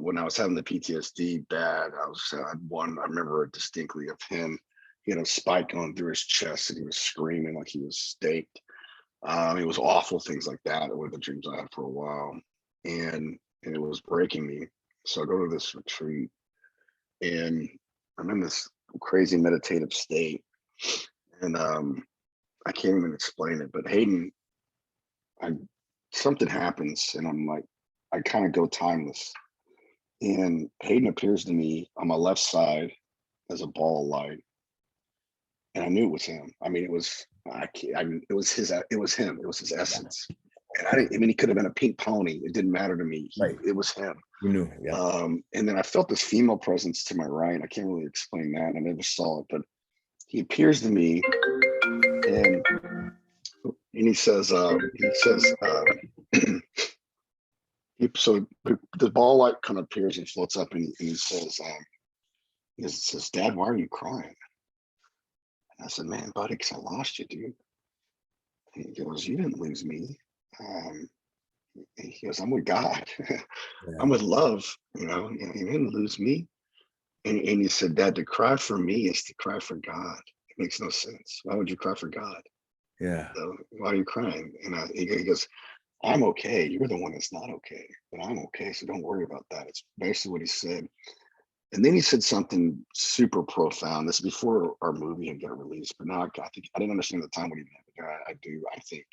when I was having the PTSD bad, I had one. I remember it distinctly of him. He had a spike going through his chest, and he was screaming like he was staked. It was awful things like that. Were the dreams I had for a while, and it was breaking me. So I go to this retreat, and I'm in this crazy meditative state, and I can't even explain it. But Hayden, something happens, and I'm like, I kind of go timeless, and Hayden appears to me on my left side as a ball of light, and I knew it was him. I mean, it was it was his. It was him. It was his essence. And I mean, he could have been a pink pony. It didn't matter to me. Right. It was him. You knew. Yeah. And then I felt this female presence to my right. I can't really explain that. I never saw it, but he appears to me, and he says, So the ball light kind of appears and floats up, and he says, Dad, why are you crying? And I said, man, buddy, because I lost you, dude. And he goes, you didn't lose me. And he goes, I'm with God. I'm with love, you didn't lose me. And he said, Dad, to cry for me is to cry for God. It makes no sense. Why would you cry for God? Yeah. So why are you crying? And he goes, I'm okay. You're the one that's not okay, but I'm okay. So don't worry about that. It's basically what he said. And then he said something super profound. This is before our movie had got released, but now I think I didn't understand at the time what he meant, but I do. I think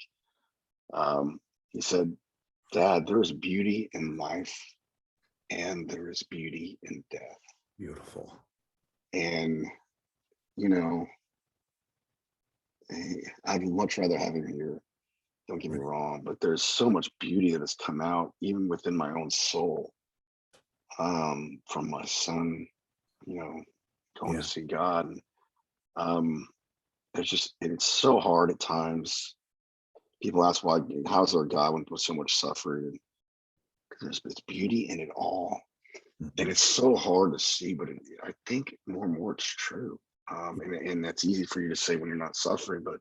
he said, Dad, there is beauty in life and there is beauty in death. Beautiful. And, I'd much rather have him here. Don't get me wrong, but there's so much beauty that has come out, even within my own soul, from my son, going to see God. And it's so hard at times. People ask how's our God when with so much suffering? Because there's beauty in it all. And it's so hard to see, but I think more and more it's true. And that's easy for you to say when you're not suffering, but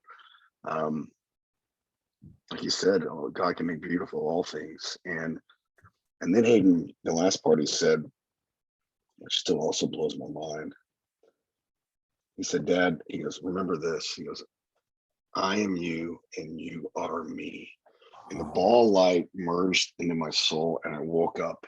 like you said, God can make beautiful all things. And then Hayden, the last part he said, which still also blows my mind. He said, Dad, he goes, remember this. He goes, I am you and you are me. And the ball light merged into my soul, and I woke up,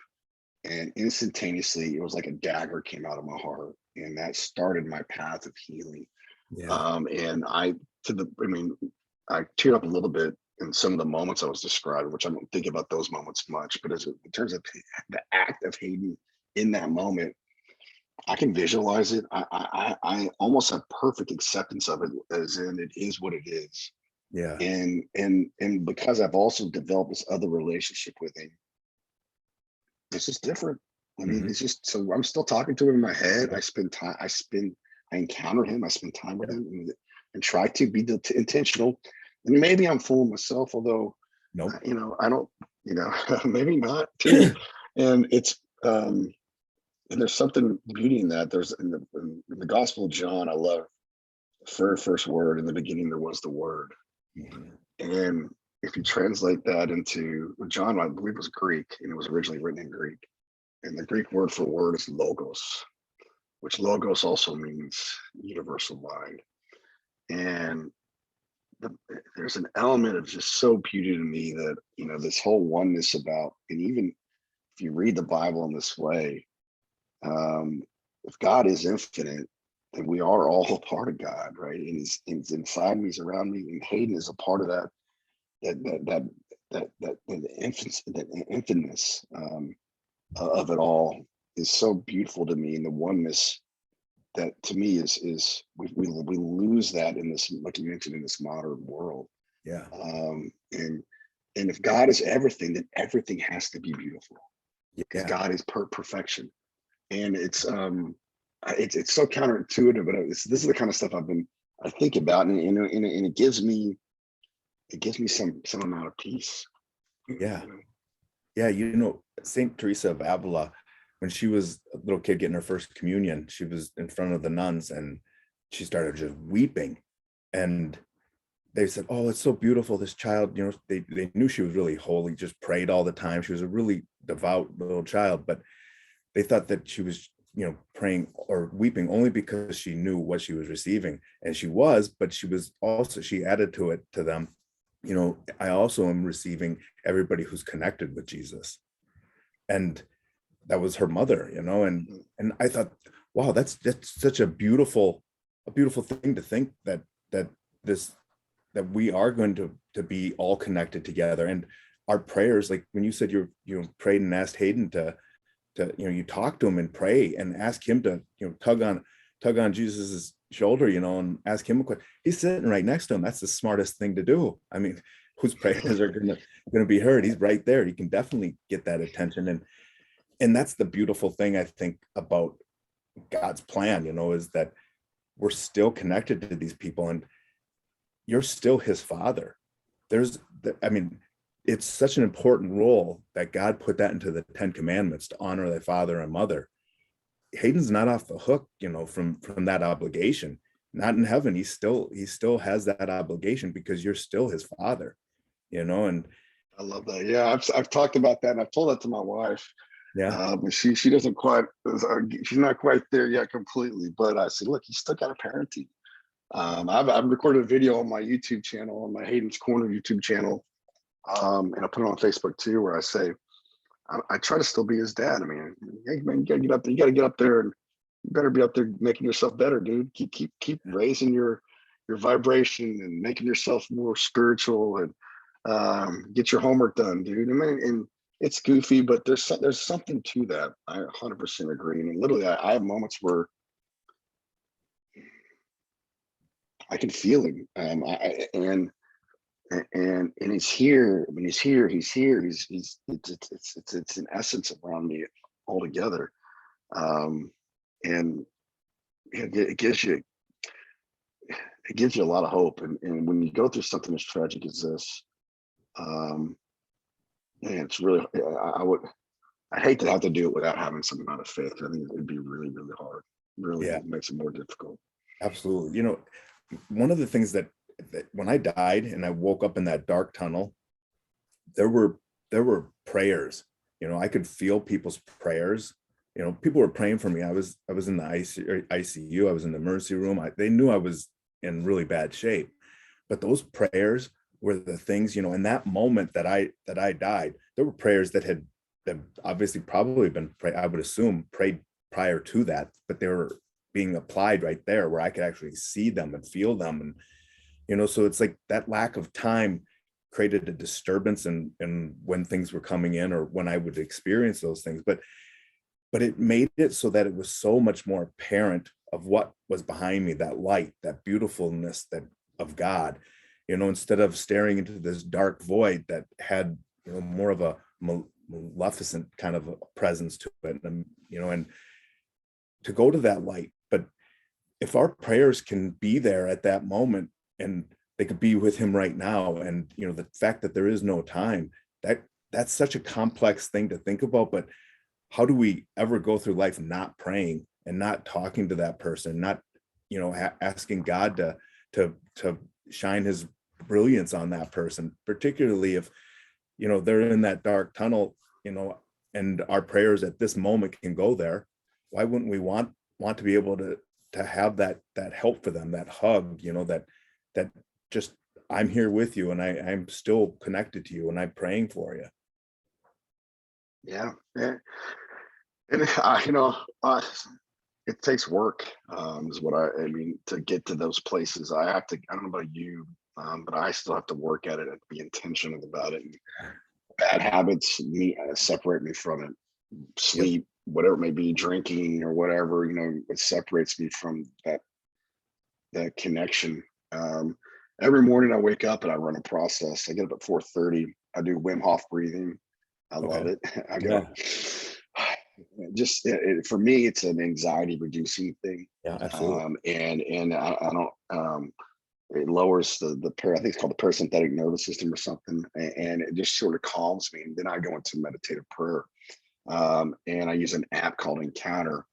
and instantaneously it was like a dagger came out of my heart, and that started my path of healing. And I teared up a little bit in some of the moments I was describing, which I don't think about those moments much, but in terms of the act of Hayden in that moment, I can visualize it. I almost have perfect acceptance of it, as in it is what it is. Yeah. And because I've also developed this other relationship with him, it's just different. I mean, it's just, so I'm still talking to him in my head. I encounter him, I spend time with him, and try to be intentional. And maybe I'm fooling myself, although, I don't, maybe not too. And it's, and there's something beauty in that. There's in the Gospel of John, I love the very first word. In the beginning, there was the Word. And if you translate that into John, I believe was Greek, and it was originally written in Greek. And the Greek word for word is logos, which logos also means universal mind. And there's an element of just so beauty to me that, this whole oneness about, and even if you read the Bible in this way, if God is infinite, then we are all a part of God, right? And he's inside me, he's around me, and Hayden is a part of that infiniteness of it all is so beautiful to me. And the oneness that to me is we lose that in this, like you mentioned, in this modern world. And if God is everything, then everything has to be beautiful, because God is perfection. And it's so counterintuitive, but this is the kind of stuff I think about, and it gives me some amount of peace. Saint Teresa of Avila, when she was a little kid getting her first communion, she was in front of the nuns and she started just weeping, and they said, oh, it's so beautiful, this child, they knew she was really holy, just prayed all the time, she was a really devout little child, but they thought that she was, praying or weeping only because she knew what she was receiving. And she was, but she added to it to them, I also am receiving everybody who's connected with Jesus. And that was her mother, and I thought, wow, that's such a beautiful thing to think that we are going to be all connected together. And our prayers, like when you said you prayed and asked Hayden to you talk to him and pray and ask him to tug on Jesus's shoulder, and ask him a question. He's sitting right next to him. That's the smartest thing to do. I mean, whose prayers are gonna be heard? He's right there. He can definitely get that attention. And that's the beautiful thing, I think, about God's plan, is that we're still connected to these people, and you're still his father. it's such an important role that God put that into the 10 commandments to honor thy father and mother. Hayden's not off the hook, from that obligation. Not in heaven. He still has that obligation because you're still his father, and I love that. Yeah, I've talked about that, and I've told that to my wife. yeah, But she doesn't quite, she's not quite there yet completely. But I said, look, you still got a parenting. I've recorded a video on my YouTube channel, on my Hayden's Corner YouTube channel, and I put it on Facebook too, where I say I try to still be his dad. I mean, hey man, you gotta get up there. You gotta get up there, and you better be up there making yourself better, dude. Keep raising your vibration and making yourself more spiritual, and get your homework done, dude. I mean, and it's goofy, but there's something to that. I 100% agree. And literally, I have moments where I can feel him, and he's here. When he's here, he's here. It's an essence around me altogether, and it gives you a lot of hope. And when you go through something as tragic as this, man, it's really, I hate to have to do it without having some amount of faith. I think it'd be really, really hard. Really, yeah, it makes it more difficult. absolutely. One of the things that when I died and I woke up in that dark tunnel, there were prayers. I could feel people's prayers. People were praying for me. I was in the ICU. I was in the emergency room. They knew I was in really bad shape, but those prayers were the things, in that moment that I died. There were prayers that had obviously probably been prayed, I would assume, prayed prior to that, but they were being applied right there where I could actually see them and feel them. And so it's like that lack of time created a disturbance in when things were coming in or when I would experience those things. But it made it so that it was so much more apparent of what was behind me, that light, that beautifulness of God, instead of staring into this dark void that had, more of a maleficent kind of a presence to it. And to go to that light. But if our prayers can be there at that moment, and they could be with him right now, and the fact that there is no time, that's such a complex thing to think about. But how do we ever go through life not praying and not talking to that person, not asking God to shine his brilliance on that person, particularly if they're in that dark tunnel, and our prayers at this moment can go there. Why wouldn't we want to be able to have that help for them, that hug, that just, I'm here with you, and I'm still connected to you, and I'm praying for you. Yeah, yeah. And it takes work, is what I mean, to get to those places. I don't know about you, but I still have to work at it and be intentional about it. And bad habits separate me from it. Sleep, whatever it may be, drinking or whatever, it separates me from that connection. Every morning I wake up and I run a process. I get up at 4:30. I do Wim Hof breathing. I love it. I go, just for me, it's an anxiety reducing thing. Yeah, absolutely. And I don't, it lowers I think it's called the parasympathetic nervous system or something. And it just sort of calms me. And then I go into meditative prayer. And I use an app called Encounter,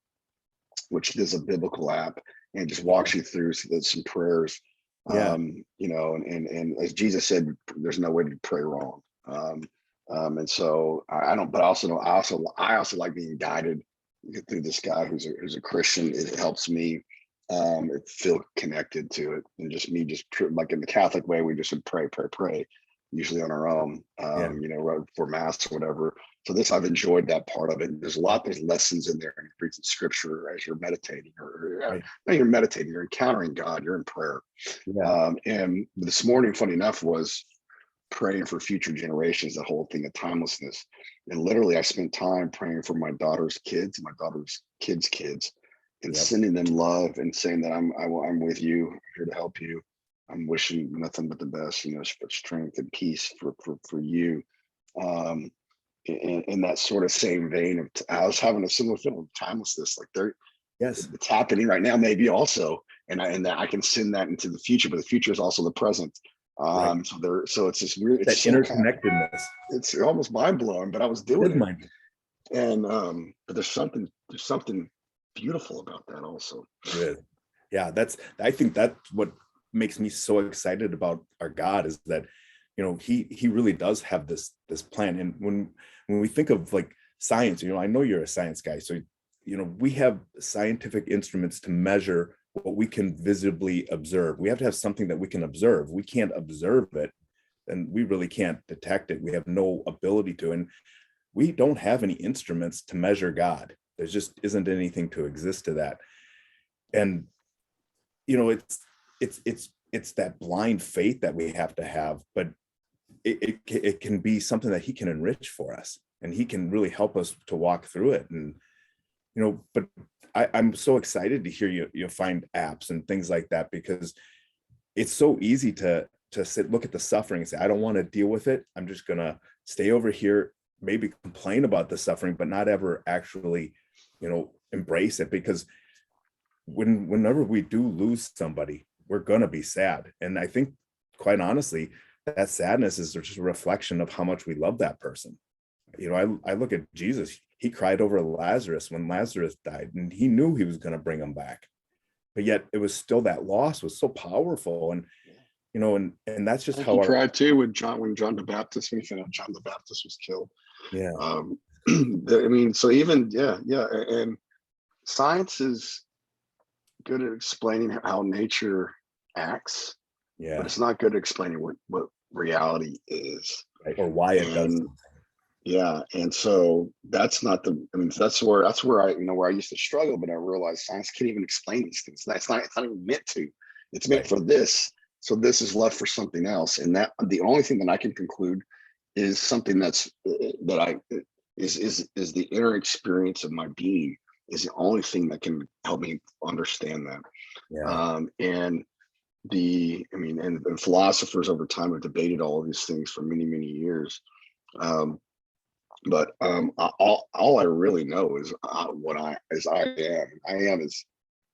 which is a biblical app, and just walks you through some prayers. And as Jesus said, there's no way to pray wrong. And so I don't, but I also like being guided through this guy who's a Christian. It helps me feel connected to it, and just like in the Catholic way, we just would pray, usually on our own, right before mass or whatever. So I've enjoyed that part of it. There's lessons in there, and reading scripture as you're meditating, you're encountering God, you're in prayer. And this morning, funny enough, was praying for future generations, the whole thing of timelessness. And literally I spent time praying for my daughter's kids, my daughter's kids, and sending them love and saying that I'm with you, I'm here to help you. I'm wishing nothing but the best, strength and peace for you. In that sort of same vein of, I was having a similar feeling of timelessness, like it's happening right now, maybe also, and I can send that into the future, but the future is also the present. Right. So it's just weird. It's That so kind of, interconnectedness it's almost mind blowing, but I was doing is it. mine. And but there's something beautiful about that also. There is. Yeah, I think that's what makes me so excited about our God, is that, he really does have this plan. And when we think of like science, I know you're a science guy, so we have scientific instruments to measure what we can visibly observe. We have to have something that we can observe. We can't observe it, and we really can't detect it. We have no ability to, and we don't have any instruments to measure God. There just isn't anything to exist to that. And it's that blind faith that we have to have, but it can be something that he can enrich for us, and he can really help us to walk through it. And but I'm so excited to hear you find apps and things like that, because it's so easy to look at the suffering and say, I don't want to deal with it. I'm just gonna stay over here, maybe complain about the suffering, but not ever actually, embrace it. Because whenever we do lose somebody, we're gonna be sad. And I think, quite honestly, that sadness is just a reflection of how much we love that person. I look at Jesus. He cried over Lazarus when Lazarus died, and he knew he was going to bring him back. But yet it was still, that loss was so powerful. And, and that's just how He cried too when John the Baptist, when he found out John the Baptist was killed. Yeah. I mean, so even, yeah. And science is good at explaining how nature acts, Yeah. but it's not good at explaining what reality is. Right. Or why it does. Yeah. And so that's not that's where I, where I used to struggle, but I realized science can't even explain these things. It's not even meant to. It's meant for this. So this is left for something else. And that the only thing that I can conclude is something is the inner experience of my being is the only thing that can help me understand that. Yeah. And philosophers over time have debated all of these things for many, many years. But all I really know is what I am. I am is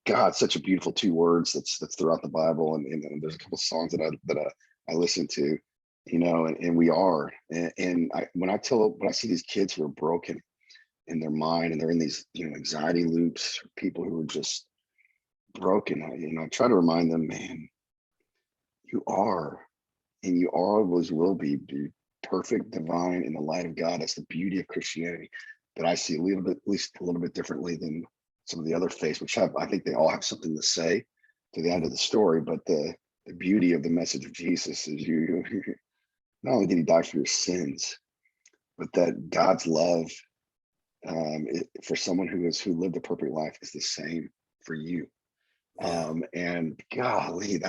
God. Such a beautiful two words that's throughout the Bible, and there's a couple of songs that I listen to, and we are. And when I see these kids who are broken in their mind, and they're in these anxiety loops, people who are just broken, I try to remind them, man, you are, and you always will be perfect, divine, in the light of God. That's the beauty of Christianity, that I see at least a little bit differently than some of the other faiths, which I think they all have something to say to the end of the story. But the beauty of the message of Jesus is you not only did he die for your sins, but that God's love for someone who lived a perfect life is the same for you. And golly, it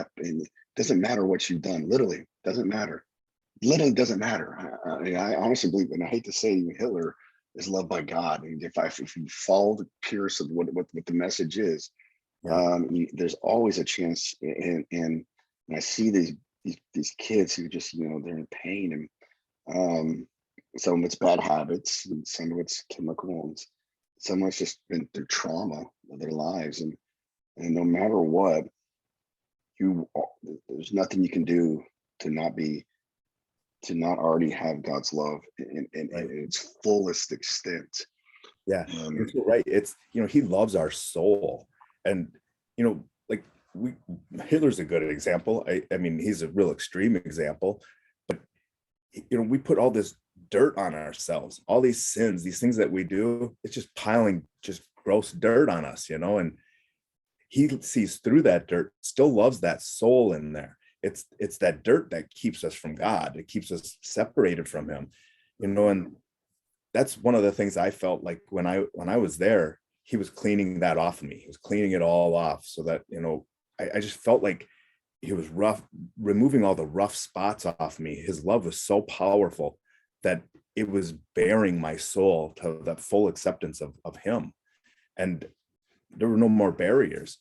doesn't matter what you've done. Literally doesn't matter. Literally doesn't matter. I honestly believe, and I hate to say, even Hitler is loved by God. And if you follow the purest of what the message is, there's always a chance. And I see these kids who just they're in pain, and some of it's bad habits, and some of it's chemical, and some of it's just been through trauma of their lives, and no matter what, there's nothing you can do to not already have God's love in its fullest extent. Yeah, you're right. It's, he loves our soul. And, like Hitler's a good example. I mean, he's a real extreme example, but, we put all this dirt on ourselves, all these sins, these things that we do, it's just piling just gross dirt on us, and he sees through that dirt, still loves that soul in there. It's that dirt that keeps us from God. It keeps us separated from him, and that's one of the things I felt like when I was there, he was cleaning that off of me. He was cleaning it all off, so that, I just felt like he was removing all the rough spots off me. His love was so powerful that it was bearing my soul to that full acceptance of him. And there were no more barriers.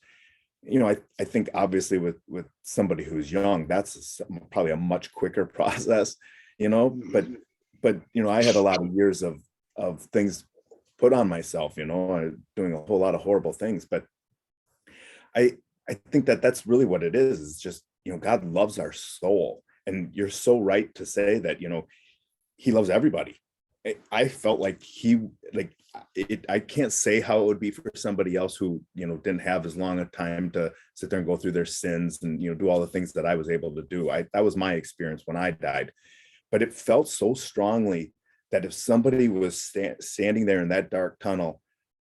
I think obviously with somebody who's young, that's probably a much quicker process, but I had a lot of years of things put on myself, doing a whole lot of horrible things. But I think that's really what it is. It's just, God loves our soul. And you're so right to say that, he loves everybody. I felt like I can't say how it would be for somebody else who, didn't have as long a time to sit there and go through their sins and, do all the things that I was able to do. That was my experience when I died. But it felt so strongly that if somebody was standing there in that dark tunnel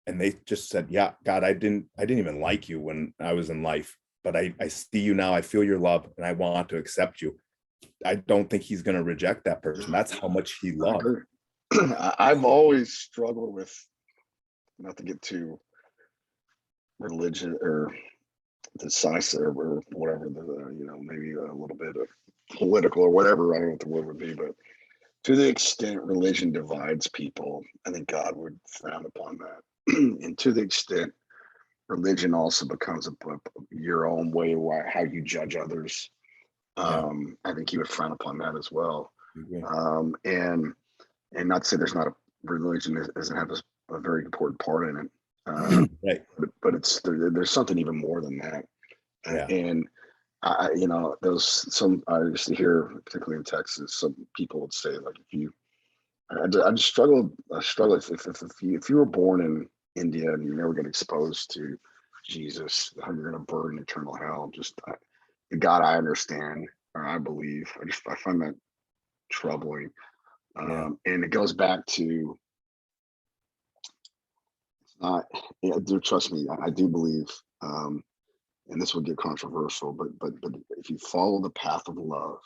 and they just said, yeah, God, I didn't even like you when I was in life, but I see you now, I feel your love, and I want to accept you. I don't think he's going to reject that person. That's how much he I loved. agree. I've always struggled with, not to get too religion or decisive or whatever, maybe a little bit of political or whatever, I don't know what the word would be, but to the extent religion divides people, I think God would frown upon that. And to the extent religion also becomes your own way how you judge others, Yeah. I think he would frown upon that as well. Okay. And not to say there's not a religion that doesn't have a very important part in it, Right. but there's something even more than that. Yeah. And I used to hear, particularly in Texas, some people would say, like, I just struggle if you were born in India and you never get exposed to Jesus, how you're going to burn in eternal hell. The God I understand, or I believe, I find that troubling. Yeah. And it goes back to, it's not, do trust me, I do believe, and this will get controversial, but if you follow the path of love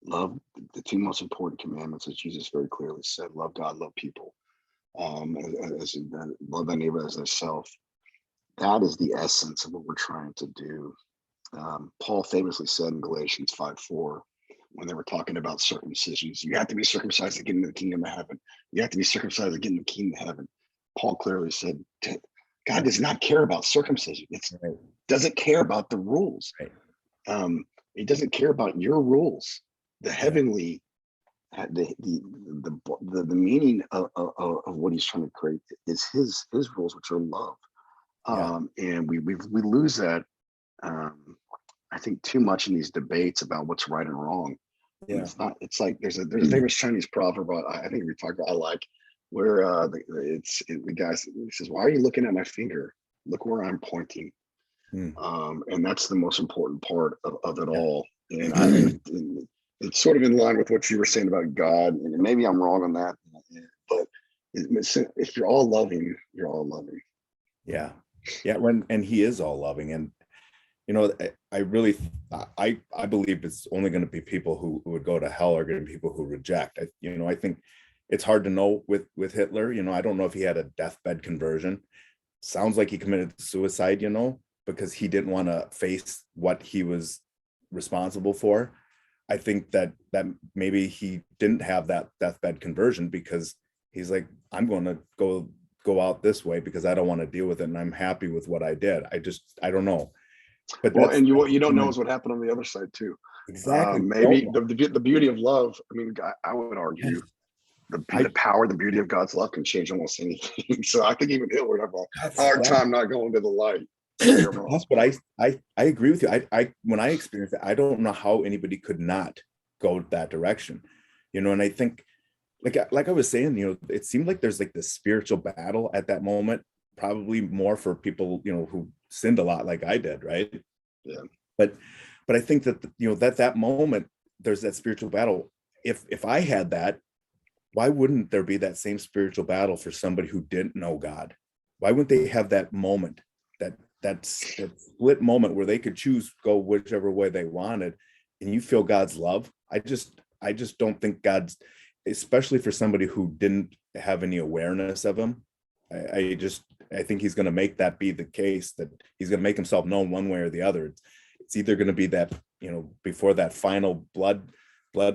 the two most important commandments, as Jesus very clearly said: love God, love people, love thy neighbor as thyself. That is the essence of what we're trying to do. Paul famously said in Galatians 5:4, when they were talking about circumcisions, you have to be circumcised to get into the kingdom of heaven. You have to be circumcised to get into the kingdom of heaven. Paul clearly said, God does not care about circumcision. It doesn't care about the rules. Right. It doesn't care about your rules. The heavenly, the meaning of what he's trying to create is his rules, which are love. And we lose that. I think too much in these debates about what's right and wrong. Yeah. It's not. It's like there's a famous Chinese proverb. I think we talked about. I like where the guy says, "Why are you looking at my finger? Look where I'm pointing." And that's the most important part of it all. And it's sort of in line with what you were saying about God. And maybe I'm wrong on that, but if you're all loving, you're all loving. Yeah. Yeah. And he is all loving. And, I really, I believe it's only going to be people who would go to hell are going to be people who reject. I think it's hard to know with Hitler. I don't know if he had a deathbed conversion. Sounds like he committed suicide, because he didn't want to face what he was responsible for. I think that maybe he didn't have that deathbed conversion because he's like, I'm going to go out this way because I don't want to deal with it, and I'm happy with what I did. I don't know. But and what you don't know is what happened on the other side too. Exactly. Maybe the beauty of love. I mean, I would argue the power, the beauty of God's love can change almost anything. So I think even Hitler would have a hard time not going to the light. That's what I agree with you. I when I experienced it, I don't know how anybody could not go that direction, and I think like I was saying, it seemed like there's like this spiritual battle at that moment, probably more for people, who sinned a lot like I did, right? Yeah. But I think that, that moment, there's that spiritual battle. If I had that, why wouldn't there be that same spiritual battle for somebody who didn't know God? Why wouldn't they have that moment, that split moment where they could choose, go whichever way they wanted, and you feel God's love? I just don't think God's, especially for somebody who didn't have any awareness of him. I think he's going to make that be the case, that he's going to make himself known one way or the other. It's either going to be that, before that final blood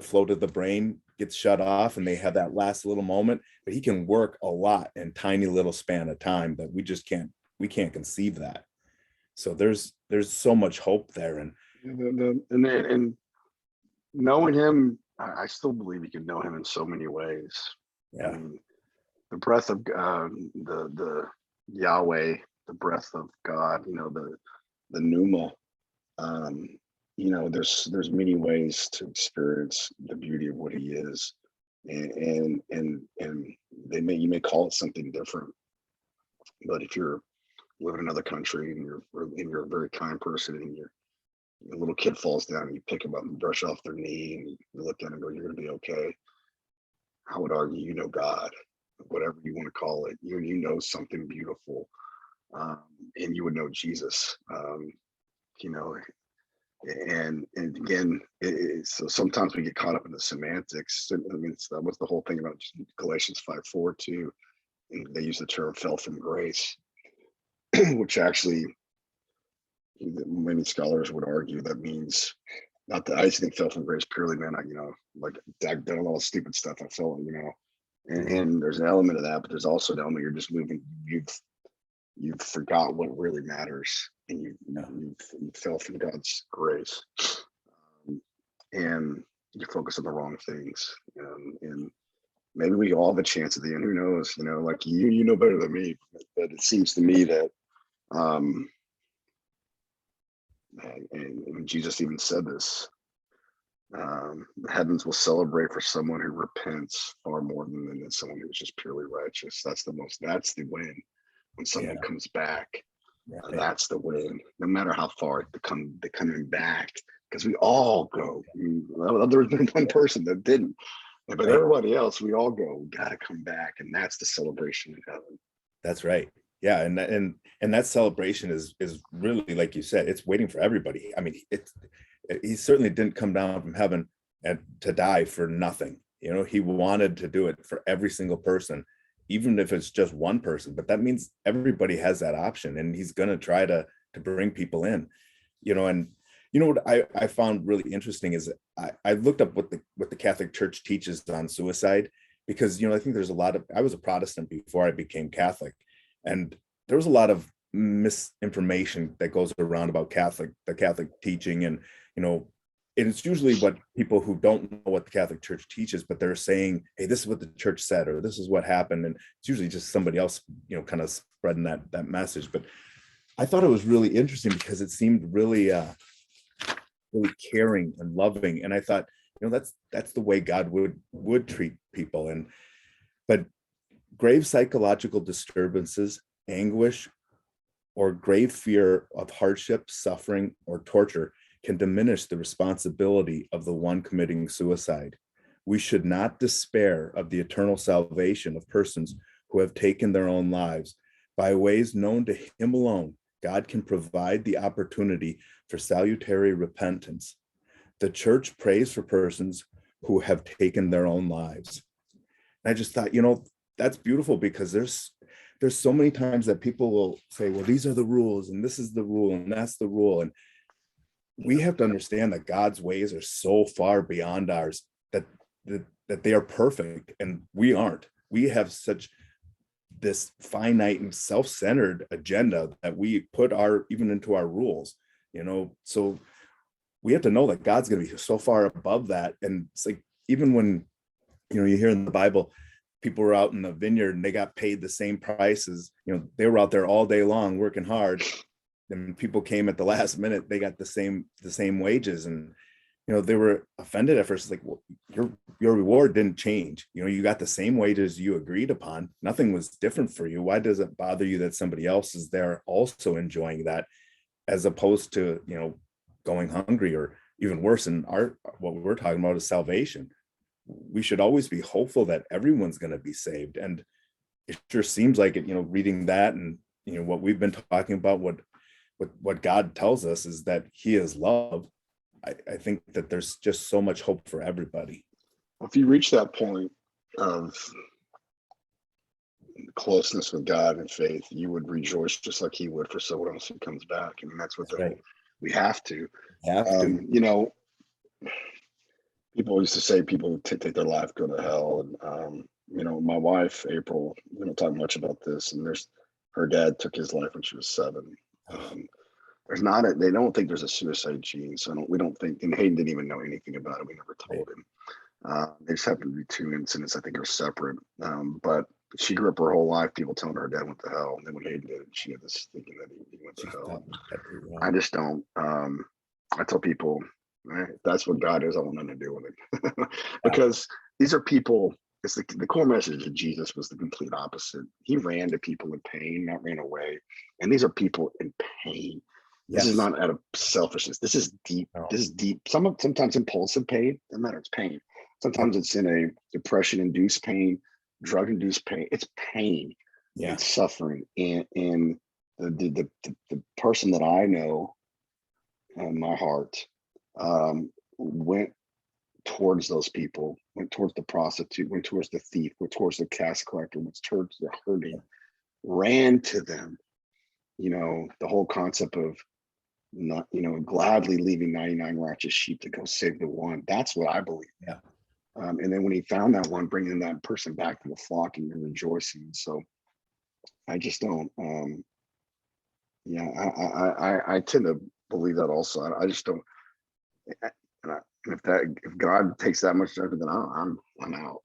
flow to the brain gets shut off and they have that last little moment, but he can work a lot in tiny little span of time that we can't conceive that. So there's so much hope there. And knowing him, I still believe you can know him in so many ways. Yeah. I mean, the breath of the Yahweh, the breath of God, the pneuma, there's many ways to experience the beauty of what he is, and you may call it something different, but if you're live in another country and you're a very kind person, and your little kid falls down and you pick him up and brush off their knee and you look at him and go, "You're gonna be okay." I would argue, God, whatever you want to call it, you know something beautiful, and you would know Jesus, you know, and again, so sometimes we get caught up in the semantics. I mean, that was the whole thing about Galatians 5:4 too, and they use the term "fell from grace," which actually many scholars would argue that means not that I just think fell from grace purely meant like I've done a lot of stupid stuff. I felt, and there's an element of that, but there's also an element you're just moving. You've forgot what really matters, and you fell from God's grace, and you focus on the wrong things. And maybe we all have a chance at the end. Who knows? Like you know better than me, but it seems to me that. And Jesus even said this, the heavens will celebrate for someone who repents far more than someone who's just purely righteous. That's the win. When someone comes back, that's the win. No matter how far they're coming back, because we all go. There's been one person that didn't, but everybody else, we all go. We gotta come back, and that's the celebration in heaven. That's right. Yeah, and that celebration is really, like you said, it's waiting for everybody. I mean, he certainly didn't come down from heaven and to die for nothing. He wanted to do it for every single person, even if it's just one person. But that means everybody has that option, and he's going to try to bring people in. And what I found really interesting is I looked up what the Catholic Church teaches on suicide, because I think there's I was a Protestant before I became Catholic. And there was a lot of misinformation that goes around about the Catholic teaching. And, it's usually what people who don't know what the Catholic Church teaches, but they're saying, hey, this is what the church said, or this is what happened. And it's usually just somebody else, kind of spreading that message. But I thought it was really interesting because it seemed really, really caring and loving. And I thought, that's the way God would treat people. But grave psychological disturbances, anguish, or grave fear of hardship, suffering, or torture can diminish the responsibility of the one committing suicide. We should not despair of the eternal salvation of persons who have taken their own lives. By ways known to Him alone, God can provide the opportunity for salutary repentance. The Church prays for persons who have taken their own lives. And I just thought, that's beautiful, because there's so many times that people will say, well, these are the rules, and this is the rule, and that's the rule. And we have to understand that God's ways are so far beyond ours, that they are perfect, and we aren't. We have such this finite and self-centered agenda that we put even into our rules, so we have to know that God's going to be so far above that. And it's like, even when, you hear in the Bible, people were out in the vineyard and they got paid the same prices. They were out there all day long working hard, and people came at the last minute, they got the same wages. And they were offended at first. Like, well, your reward didn't change. You got the same wages you agreed upon. Nothing was different for you. Why does it bother you that somebody else is there also enjoying that, as opposed to going hungry? Or even worse, what we're talking about is salvation. We should always be hopeful that everyone's going to be saved. And it sure seems like it, reading that, and what we've been talking about, what God tells us is that He is love. I think that there's just so much hope for everybody. If you reach that point of closeness with God and faith, you would rejoice just like He would for someone else who comes back. I mean, that's what we have to. People used to say people who take their life go to hell. And, my wife, April, we don't talk much about this, and her dad took his life when she was 7. They don't think there's a suicide gene. So we don't think, and Hayden didn't even know anything about it. We never told him. They just happened to be 2 incidents. I think are separate. But she grew up her whole life, people telling her dad went to hell. And then when Hayden did it, she had this thinking that he went to hell. I just don't. I tell people, right, that's what God is. I want nothing to do with it. Because these are people. It's the core message of Jesus was the complete opposite. He ran to people in pain, not ran away. And these are people in pain. This is Yes. not out of selfishness. This is deep. No. This is deep. Sometimes impulsive pain. Doesn't matter. It's pain. Sometimes Yep. it's in a depression-induced pain, drug-induced pain. It's pain. Yeah. It's suffering. And the person that I know in my heart went towards those people, went towards the prostitute, went towards the thief, went towards the tax collector, went towards the hurting, ran to them. The whole concept of not, gladly leaving 99 righteous sheep to go save the one. That's what I believe. Yeah. And then when he found that one, bringing that person back to the flock and rejoicing. So I just don't. I tend to believe that also. I just don't. If God takes that much judgment, then I'm out.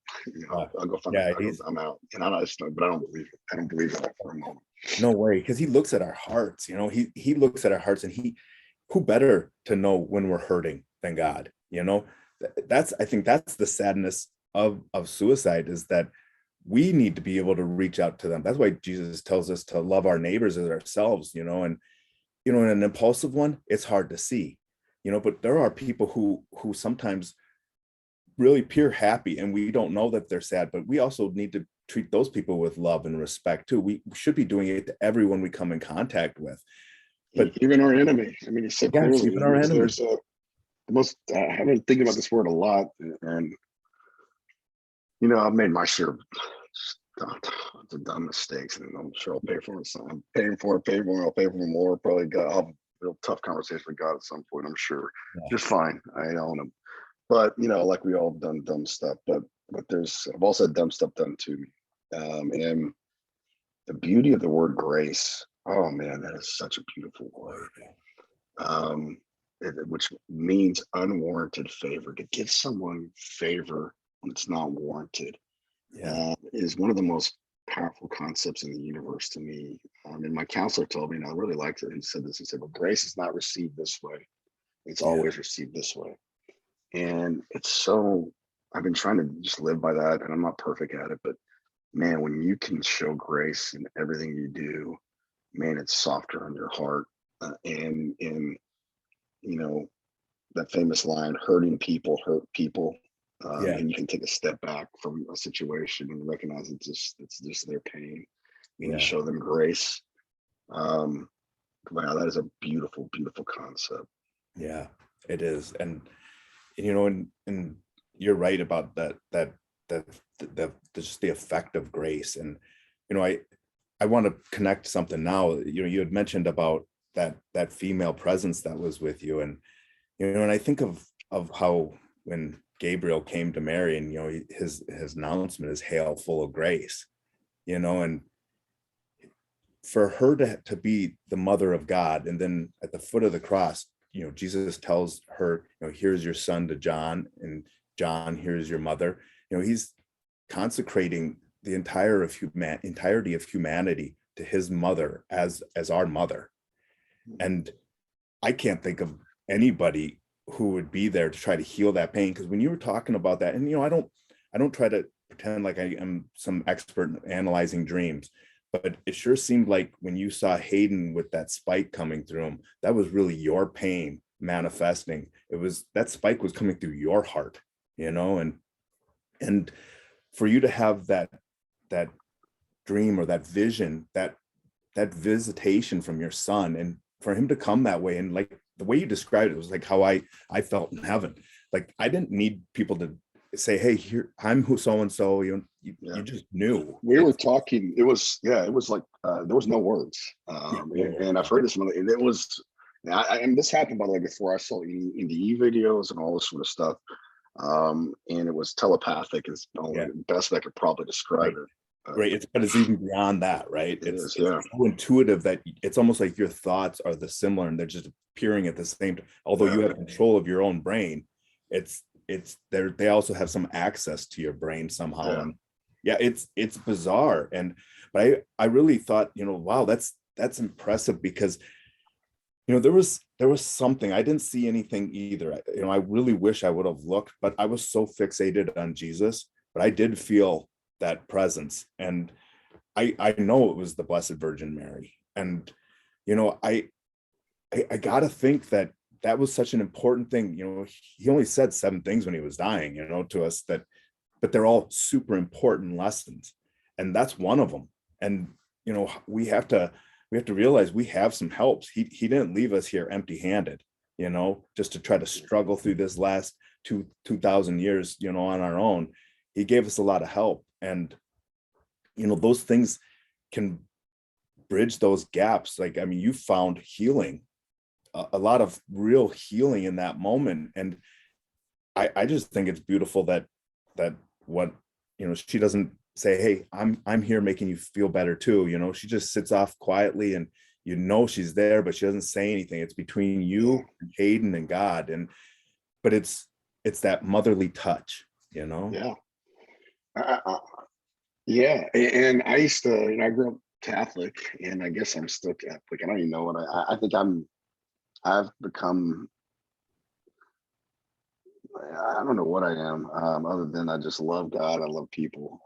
I'll go find. I'm out, and I just don't. But I don't believe it. I don't believe that for a moment. No way, because he looks at our hearts. He looks at our hearts, and who better to know when we're hurting than God? I think that's the sadness of suicide, is that we need to be able to reach out to them. That's why Jesus tells us to love our neighbors as ourselves. And in an impulsive one, it's hard to see. But there are people who sometimes really pure happy, and we don't know that they're sad, but we also need to treat those people with love and respect too. We should be doing it to everyone we come in contact with. But even our enemy. I mean, he said clearly, even our enemy. There's the most, I've been thinking about this word a lot, and I've made my share of dumb mistakes, and I'm sure I'll pay for it. So I'm paying for it, I'll pay for more. Probably I'll have a real tough conversation with God at some point, I'm sure. Yeah. Just fine. I own him. But like we all have done dumb stuff, but I've also had dumb stuff done to me. And the beauty of the word grace, oh man, that is such a beautiful word. Which means unwarranted favor. To give someone favor when it's not warranted, is one of the most powerful concepts in the universe to me. And my counselor told me, and I really liked it. He said this. He said, "Well, grace is not received this way; it's always received this way." And it's so. I've been trying to just live by that, and I'm not perfect at it, but man, when you can show grace in everything you do, man, it's softer on your heart. And that famous line, hurting people hurt people. And you can take a step back from a situation and recognize it's just their pain, and you show them grace. Wow, that is a beautiful, beautiful concept. Yeah, it is. And and you're right about that just the effect of grace. And I want to connect something now. You had mentioned about that female presence that was with you, and and I think of how when Gabriel came to Mary, and his announcement is "Hail, full of grace," and for her to be the mother of God, and then at the foot of the cross, Jesus tells her, "Here's your son," to John, and John, "Here's your mother." He's consecrating the entirety of humanity to his mother as our mother. And I can't think of anybody who would be there to try to heal that pain. Because when you were talking about that, and I don't try to pretend like I am some expert in analyzing dreams, but it sure seemed like when you saw Hayden with that spike coming through him, that was really your pain manifesting. It was that spike was coming through your heart, and for you to have that dream or that vision, that visitation from your son, and for him to come that way, and like the way you described it was like how I felt in heaven. Like I didn't need people to say, "Hey, here, I'm who so and so." You just knew. We were talking. It was like there was no words. And I've heard this one, and it was. And this happened, by the way, before I saw NDE videos and all this sort of stuff. And it was telepathic is the best I could probably describe it. Right. But it's even beyond that, right? It's so intuitive that it's almost like your thoughts are similar, and they're just appearing at the same time. Although you have control of your own brain, it's there. They also have some access to your brain somehow. And it's bizarre. But I really thought, wow, that's impressive, because There was something. I didn't see anything either. I really wish I would have looked, but I was so fixated on Jesus. But I did feel that presence, and I know it was the Blessed Virgin Mary. And you know, I gotta think that that was such an important thing. He only said 7 things when he was dying, to us, but they're all super important lessons, and that's one of them. And we have to realize we have some helps. He didn't leave us here empty-handed, just to try to struggle through this last 2,000 years, on our own. He gave us a lot of help, and those things can bridge those gaps. Like, I mean, you found healing, a lot of real healing in that moment. And I just think it's beautiful that what she doesn't say, hey, I'm here making you feel better too. She just sits off quietly, and she's there, but she doesn't say anything. It's between you and Hayden and God. But it's that motherly touch. Yeah. Yeah. And I used to, I grew up Catholic, and I guess I'm still Catholic. I don't even know what I think I've become. I don't know what I am, other than I just love God. I love people,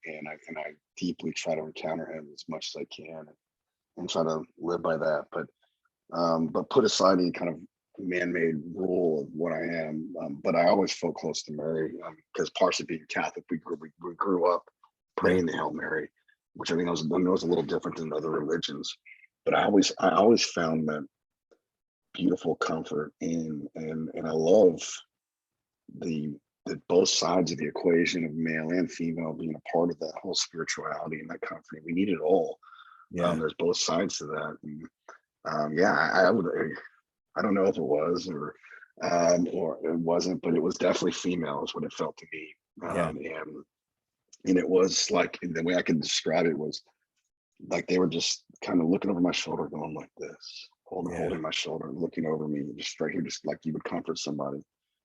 and I deeply try to encounter Him as much as I can, and try to live by that. But put aside any kind of man-made rule of what I am. But I always felt close to Mary, because partially being Catholic, we grew up praying the Hail Mary, which I think was a little different than other religions. But I always found that beautiful comfort and I love the both sides of the equation of male and female being a part of that whole spirituality and that comfort. We need it all. Yeah. There's both sides to that. And I would, I don't know if it was or it wasn't, but it was definitely female is what it felt to me. And it was like, the way I could describe it was like they were just kind of looking over my shoulder, going like this, holding my shoulder, looking over me, just right here, just like you would comfort somebody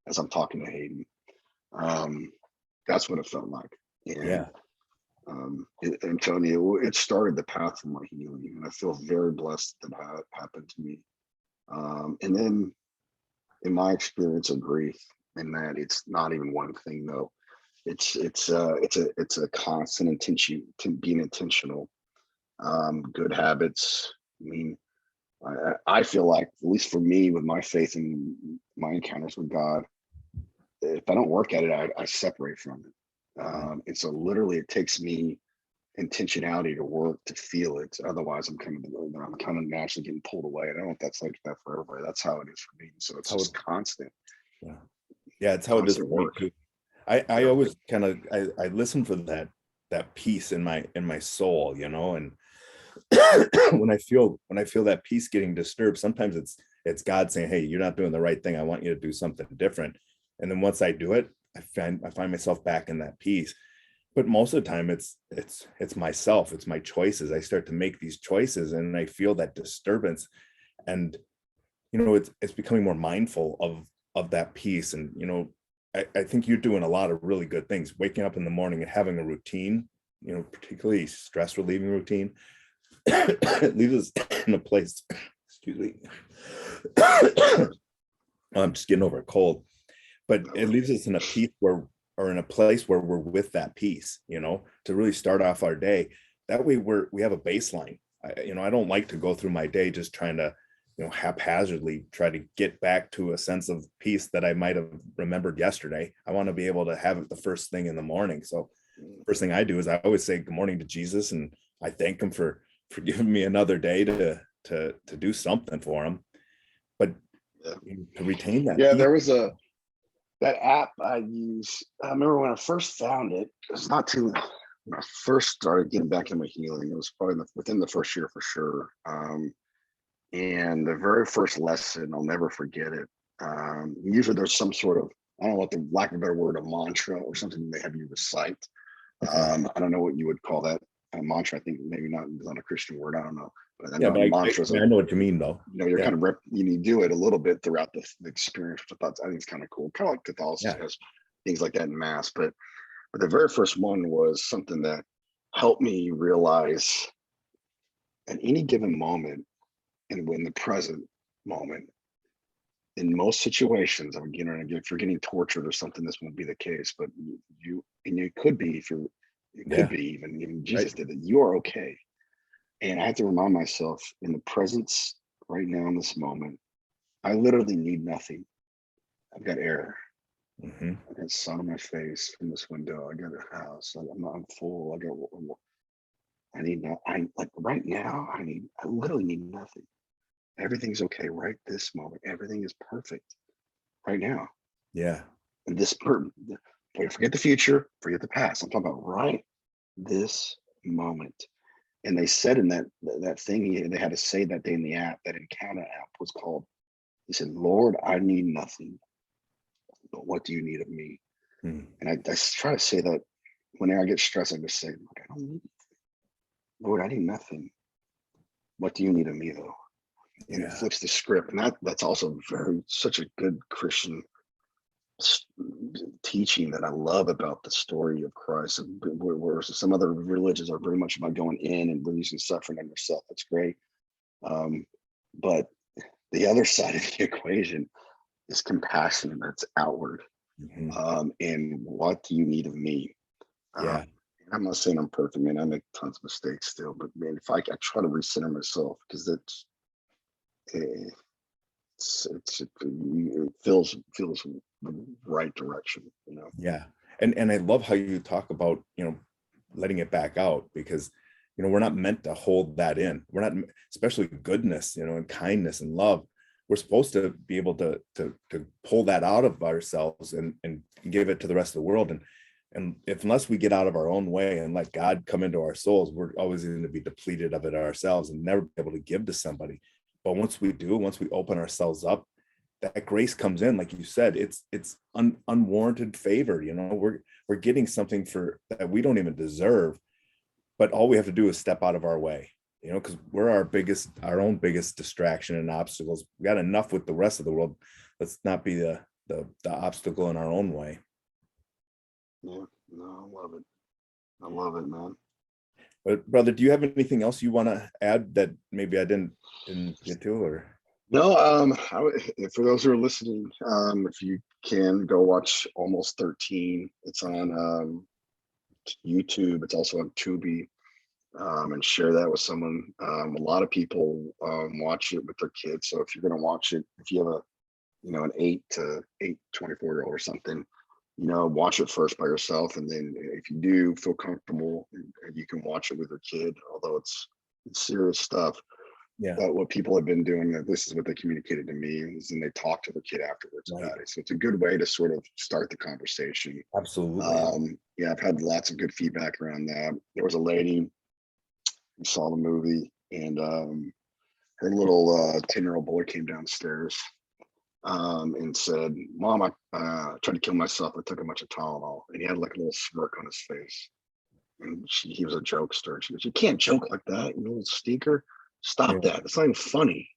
as I'm talking to Hayden. That's what it felt like. And I'm telling you, it started the path for my healing, and I feel very blessed that happened to me. And then, in my experience of grief, and that it's not even one thing though. It's a constant intention to being intentional. Good habits. I mean, I feel like, at least for me, with my faith and my encounters with God, if I don't work at it, I separate from it. And so literally it takes me intentionality to work to feel it. Otherwise I'm kind of naturally getting pulled away. I don't know if that's like that for everybody. That's how it is for me. So it's just constant. Yeah, it's how it is for me too. I always kind of I listen for that peace in my soul, and when I feel that peace getting disturbed, sometimes it's God saying, hey, you're not doing the right thing. I want you to do something different. And then once I do it, I find myself back in that peace. But most of the time it's myself, it's my choices. I start to make these choices and I feel that disturbance. And it's becoming more mindful of that peace. And I think you're doing a lot of really good things, waking up in the morning and having a routine, particularly stress relieving routine. It leaves us in a place, excuse me. I'm just getting over a cold, but it leaves us in a peace in a place where we're with that peace, to really start off our day. That way we have a baseline. I don't like to go through my day just trying to, haphazardly try to get back to a sense of peace that I might have remembered yesterday. I want to be able to have it the first thing in the morning. So first thing I do is I always say good morning to Jesus, and I thank him for giving me another day to do something for him. But to retain that. Yeah, there was that app I use. I remember when I first found it. It's not too. When I first started getting back into my healing, it was probably within the first year for sure. And the very first lesson, I'll never forget it. Usually there's some sort of, I don't know what the lack of a better word, a mantra or something they have you recite. I don't know what you would call that. A mantra, I think maybe not a Christian word. I don't know. But mantras. I know what you mean though. You're kind of you do it a little bit throughout the experience, which I think it's kind of cool. Kind of like Catholicism has things like that in Mass. But the very first one was something that helped me realize at any given moment, and when the present, moment. In most situations, if you're getting tortured or something, this won't be the case, but you could be, it could Yeah. be even Right. Jesus did that. You are okay. And I have to remind myself in the presence right now in this moment, I literally need nothing. I've got air. Hmm. I got sun on my face from this window. I got a house. I'm full. I need not. I like right now. I literally need nothing. Everything's okay right this moment. Everything is perfect right now. Yeah. And forget the future, forget the past. I'm talking about right this moment. And they said in that thing they had to say that day in the app, that encounter app was called. He said, "Lord, I need nothing, but what do you need of me?" Mm. And I try to say that whenever I get stressed, I just say, "Look, I don't need, Lord, I need nothing. What do you need of me, though?" And it Yeah. flips the script. And that's also such a good Christian s- teaching that I love about the story of Christ. And where some other religions are very much about going in and releasing suffering on yourself. That's great. But the other side of the equation is compassion, and that's outward. Hmm. And what do you need of me? Um, Yeah. and I'm not saying I'm perfect, man. I make tons of mistakes still, but man, if I try to recenter myself, because eh, it feels the right direction, you know. Yeah. And I love how you talk about, letting it back out, because, we're not meant to hold that in. We're not, especially goodness, and kindness and love. We're supposed to be able to pull that out of ourselves and give it to the rest of the world. And if unless we get out of our own way and let God come into our souls, we're always going to be depleted of it ourselves and never be able to give to somebody. But once we open ourselves up, that grace comes in, like you said. It's unwarranted favor. We're getting something for that we don't even deserve, but all we have to do is step out of our way, because we're our own biggest distraction and obstacles. We got enough with the rest of the world. Let's not be the obstacle in our own way. Yeah, no, I love it, man. But brother, do you have anything else you want to add that maybe I didn't get to? Or No, for those who are listening, if you can go watch Almost 13, it's on YouTube. It's also on Tubi, and share that with someone. A lot of people watch it with their kids. So if you're going to watch it, if you have an 24-year-old or something, watch it first by yourself. And then if you do feel comfortable, you can watch it with your kid, although it's serious stuff. yeah. But what people have been doing, that this is what they communicated to me, is then they talk to the kid afterwards Right. about it. So it's a good way to sort of start the conversation. Absolutely. Yeah, I've had lots of good feedback around that. There was a lady who saw the movie, and her little 10-year-old boy came downstairs and said, "Mom, I tried to kill myself. I took a bunch of Tylenol." And he had like a little smirk on his face. And he was a jokester. And she goes, "You can't joke like that, you little stinker. Stop Yeah. that. It's not even funny."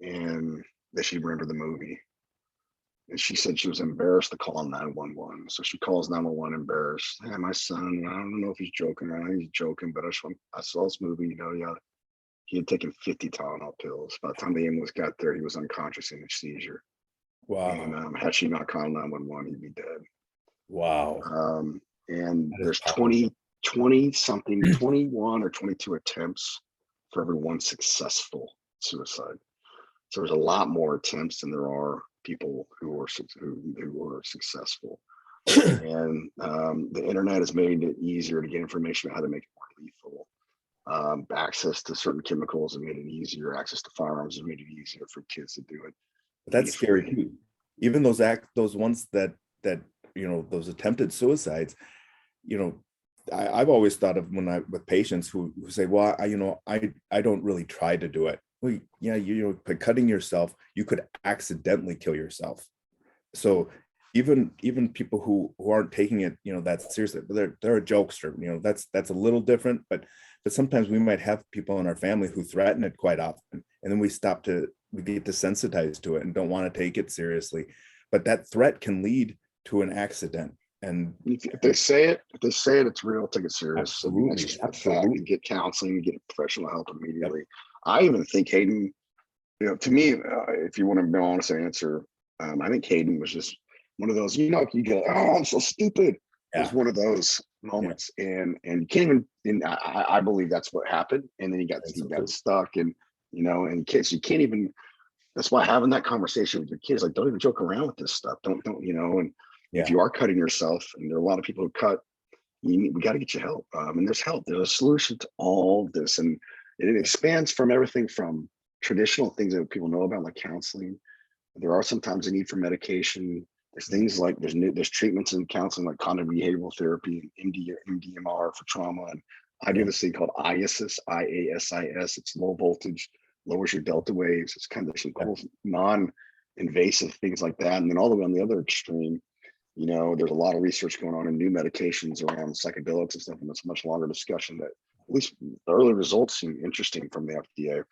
And then she remembered the movie. And she said she was embarrassed to call 911. So she calls 911 embarrassed. "Hey, my son, I don't know if he's joking or not. He's joking, but I saw this movie, yeah." He had taken 50 Tylenol pills. By the time the ambulance got there, he was unconscious in a seizure. And Wow. had she not called 911, he'd be dead. Wow. And That is there's powerful. 20 something, 21 or 22 attempts for every one successful suicide. So there's a lot more attempts than there are people who are successful. And the internet has made it easier to get information about how to make it more lethal. Access to certain chemicals have made it easier. Access to firearms has made it easier for kids to do it But that's scary lethally. too. Even those ones that those attempted suicides, you know, I've always thought of with patients who say, well, I don't really try to do it. Well, yeah, by cutting yourself, you could accidentally kill yourself. So even people who aren't taking it, that seriously, they're a jokester. That's a little different, but sometimes we might have people in our family who threaten it quite often, and then we get desensitized to it and don't want to take it seriously. But that threat can lead to an accident. And If they say it, it's real. Take it serious. I mean, that's absolutely, just a fact. absolutely. And get counseling, get professional help Yep. immediately. I even think, Hayden, To me, if you want to be honest answer, I think Hayden was just one of those, you go, oh, I'm so stupid. It was Yeah. one of those Yeah. moments, and you can't even. And I believe that's what happened. And then he So got too. stuck, and and kids, you can't even. That's why having that conversation with your kids, like, don't even joke around with this stuff. Don't And if Yeah. you are cutting yourself, and there are a lot of people who cut, we got to get you help. And there's help. There's a solution to all of this, and it expands from everything from traditional things that people know about, like counseling. There are sometimes a need for medication. There's Mhm. things like there's treatments in counseling like cognitive behavioral therapy and MDMR for trauma. And I do Yeah. this thing called IASIS, IASIS. It's low voltage, lowers your delta waves. It's kind of some Yeah. cool non-invasive things like that. And then all the way on the other extreme, there's a lot of research going on in new medications around psychedelics and stuff, and it's a much longer discussion that at least the early results seem interesting from the FDA.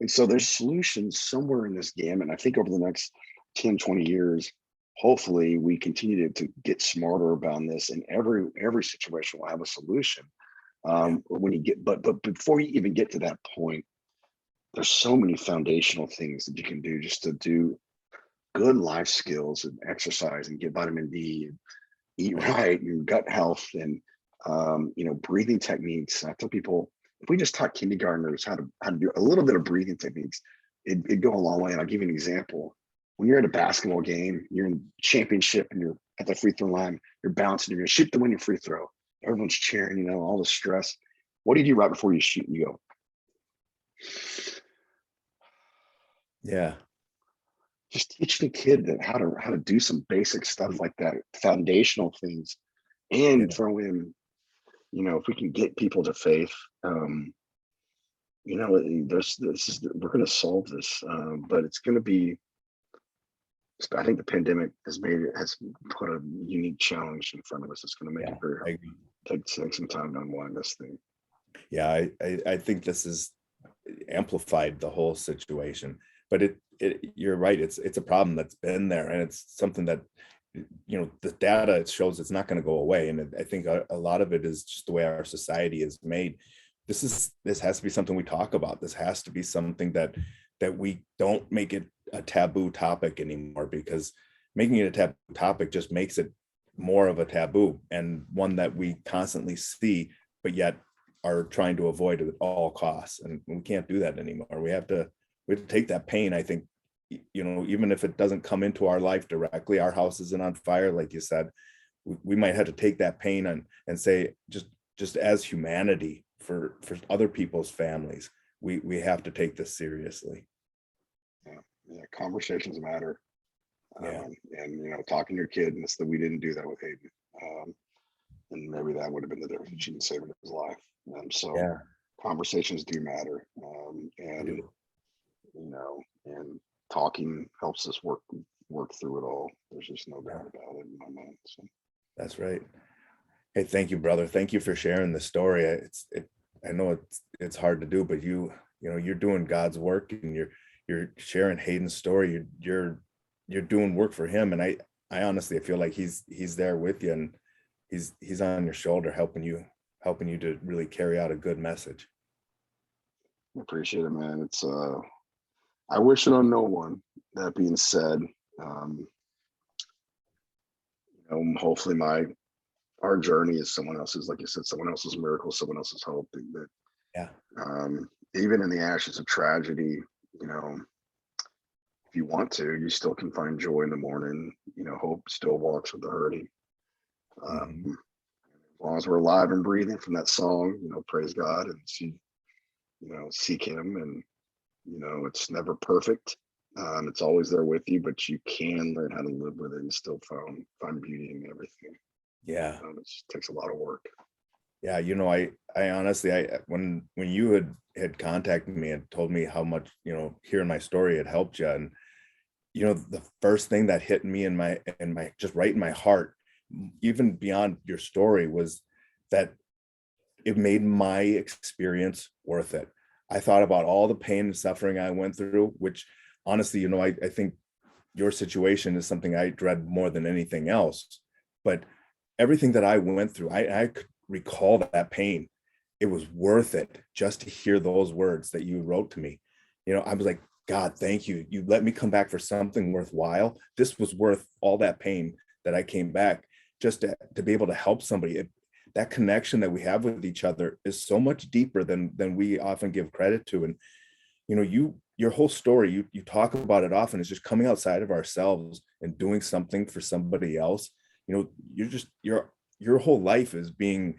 And so there's solutions somewhere in this gamut. And I think over the next 10, 20 years, hopefully we continue to get smarter about this, and every situation will have a solution. Yeah. When you get, but before you even get to that point, there's so many foundational things that you can do just to do good life skills and exercise and get vitamin D and eat Right. right and gut health and breathing techniques. I tell people, if we just taught kindergartners how to do a little bit of breathing techniques, it'd go a long way. And I'll give you an example. When you're at a basketball game, you're in championship and you're at the free throw line, you're bouncing, you're gonna shoot the winning free throw. Everyone's cheering, all the stress. What do you do right before you shoot? You go, Yeah. just teaching a kid that how to do some basic stuff like that, foundational things, Yeah. and throw in, if we can get people to faith, there's this is we're going to solve this, but it's going to be. I think the pandemic has put a unique challenge in front of us. It's going to make Yeah. it very I hard. agree. Take some time to unwind this thing. Yeah. I think this is amplified the whole situation, but you're right. It's a problem that's been there, and it's something that, the data shows it's not going to go away. And I think a lot of it is just the way our society is made. This has to be something we talk about. This has to be something that we don't make it a taboo topic anymore, because making it a taboo topic just makes it more of a taboo, and one that we constantly see, but yet are trying to avoid at all costs. And we can't do that anymore. We have to take that pain. I think, even if it doesn't come into our life directly, our house isn't on fire, like you said, we might have to take that pain and say, just as humanity, for other people's families, we have to take this seriously. Yeah, conversations matter. Yeah. And talking to your kid, and we didn't do that with Hayden. And maybe that would have been the difference between saving his life. So Yeah. conversations do matter. I And do. and talking helps us work through it all. There's just no Yeah, doubt about it in my mind. So that's right. Hey, thank you, brother. Thank you for sharing the story. I know it's hard to do, but you're doing God's work, and you're sharing Hayden's story. You're doing work for him. And I honestly, I feel like he's there with you, and he's on your shoulder, helping you to really carry out a good message. I appreciate it, man. It's I wish it on no one. That being said, um, hopefully our journey is someone else's, like you said, someone else's miracle, someone else's hope. That Yeah. even in the ashes of tragedy, if you want to, you still can find joy in the morning. Hope still walks with the hurting. Mhm. As long as we're alive and breathing, from that song, praise God and seek Him, and it's never perfect. It's always there with you, but you can learn how to live with it and still find beauty in everything. Yeah. It just takes a lot of work. Yeah. I honestly, when you had contacted me and told me how much, hearing my story had helped you, and the first thing that hit me in my just right in my heart, even beyond your story, was that it made my experience worth it. I thought about all the pain and suffering I went through, which honestly, I think your situation is something I dread more than anything else. But everything that I went through, I could recall that pain. It was worth it just to hear those words that you wrote to me. I was like, God, thank you. You let me come back for something worthwhile. This was worth all that pain that I came back just to be able to help somebody. That connection that we have with each other is so much deeper than we often give credit to. And your whole story, you talk about it often, is just coming outside of ourselves and doing something for somebody else. Your whole life is being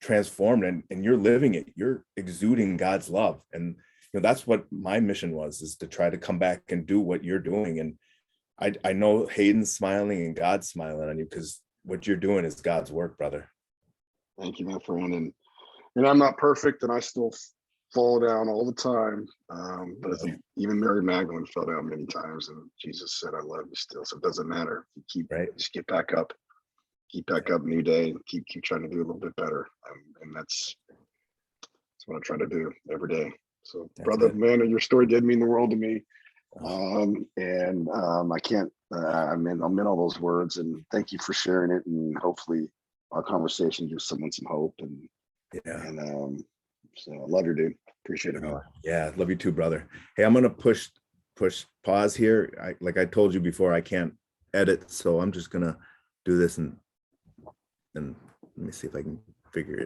transformed, and you're living it. You're exuding God's love. And that's what my mission was, is to try to come back and do what you're doing. And I know Hayden's smiling and God's smiling on you, because what you're doing is God's work, brother. Thank you, my friend. And I'm not perfect, and I still fall down all the time. But even Mary Magdalene fell down many times, and Jesus said, "I love you still." So it doesn't matter. You just get back up, new day, and keep trying to do a little bit better. And that's what I try to do every day. So, that's brother, good. Man, your story did mean the world to me. I can't, I mean all those words, and thank you for sharing it. And hopefully our conversation gives someone some hope. And so I love you, dude. Appreciate it, man. Yeah, love you too, brother. Hey, I'm gonna push pause here. Like I told you before, I can't edit, so I'm just gonna do this and let me see if I can figure it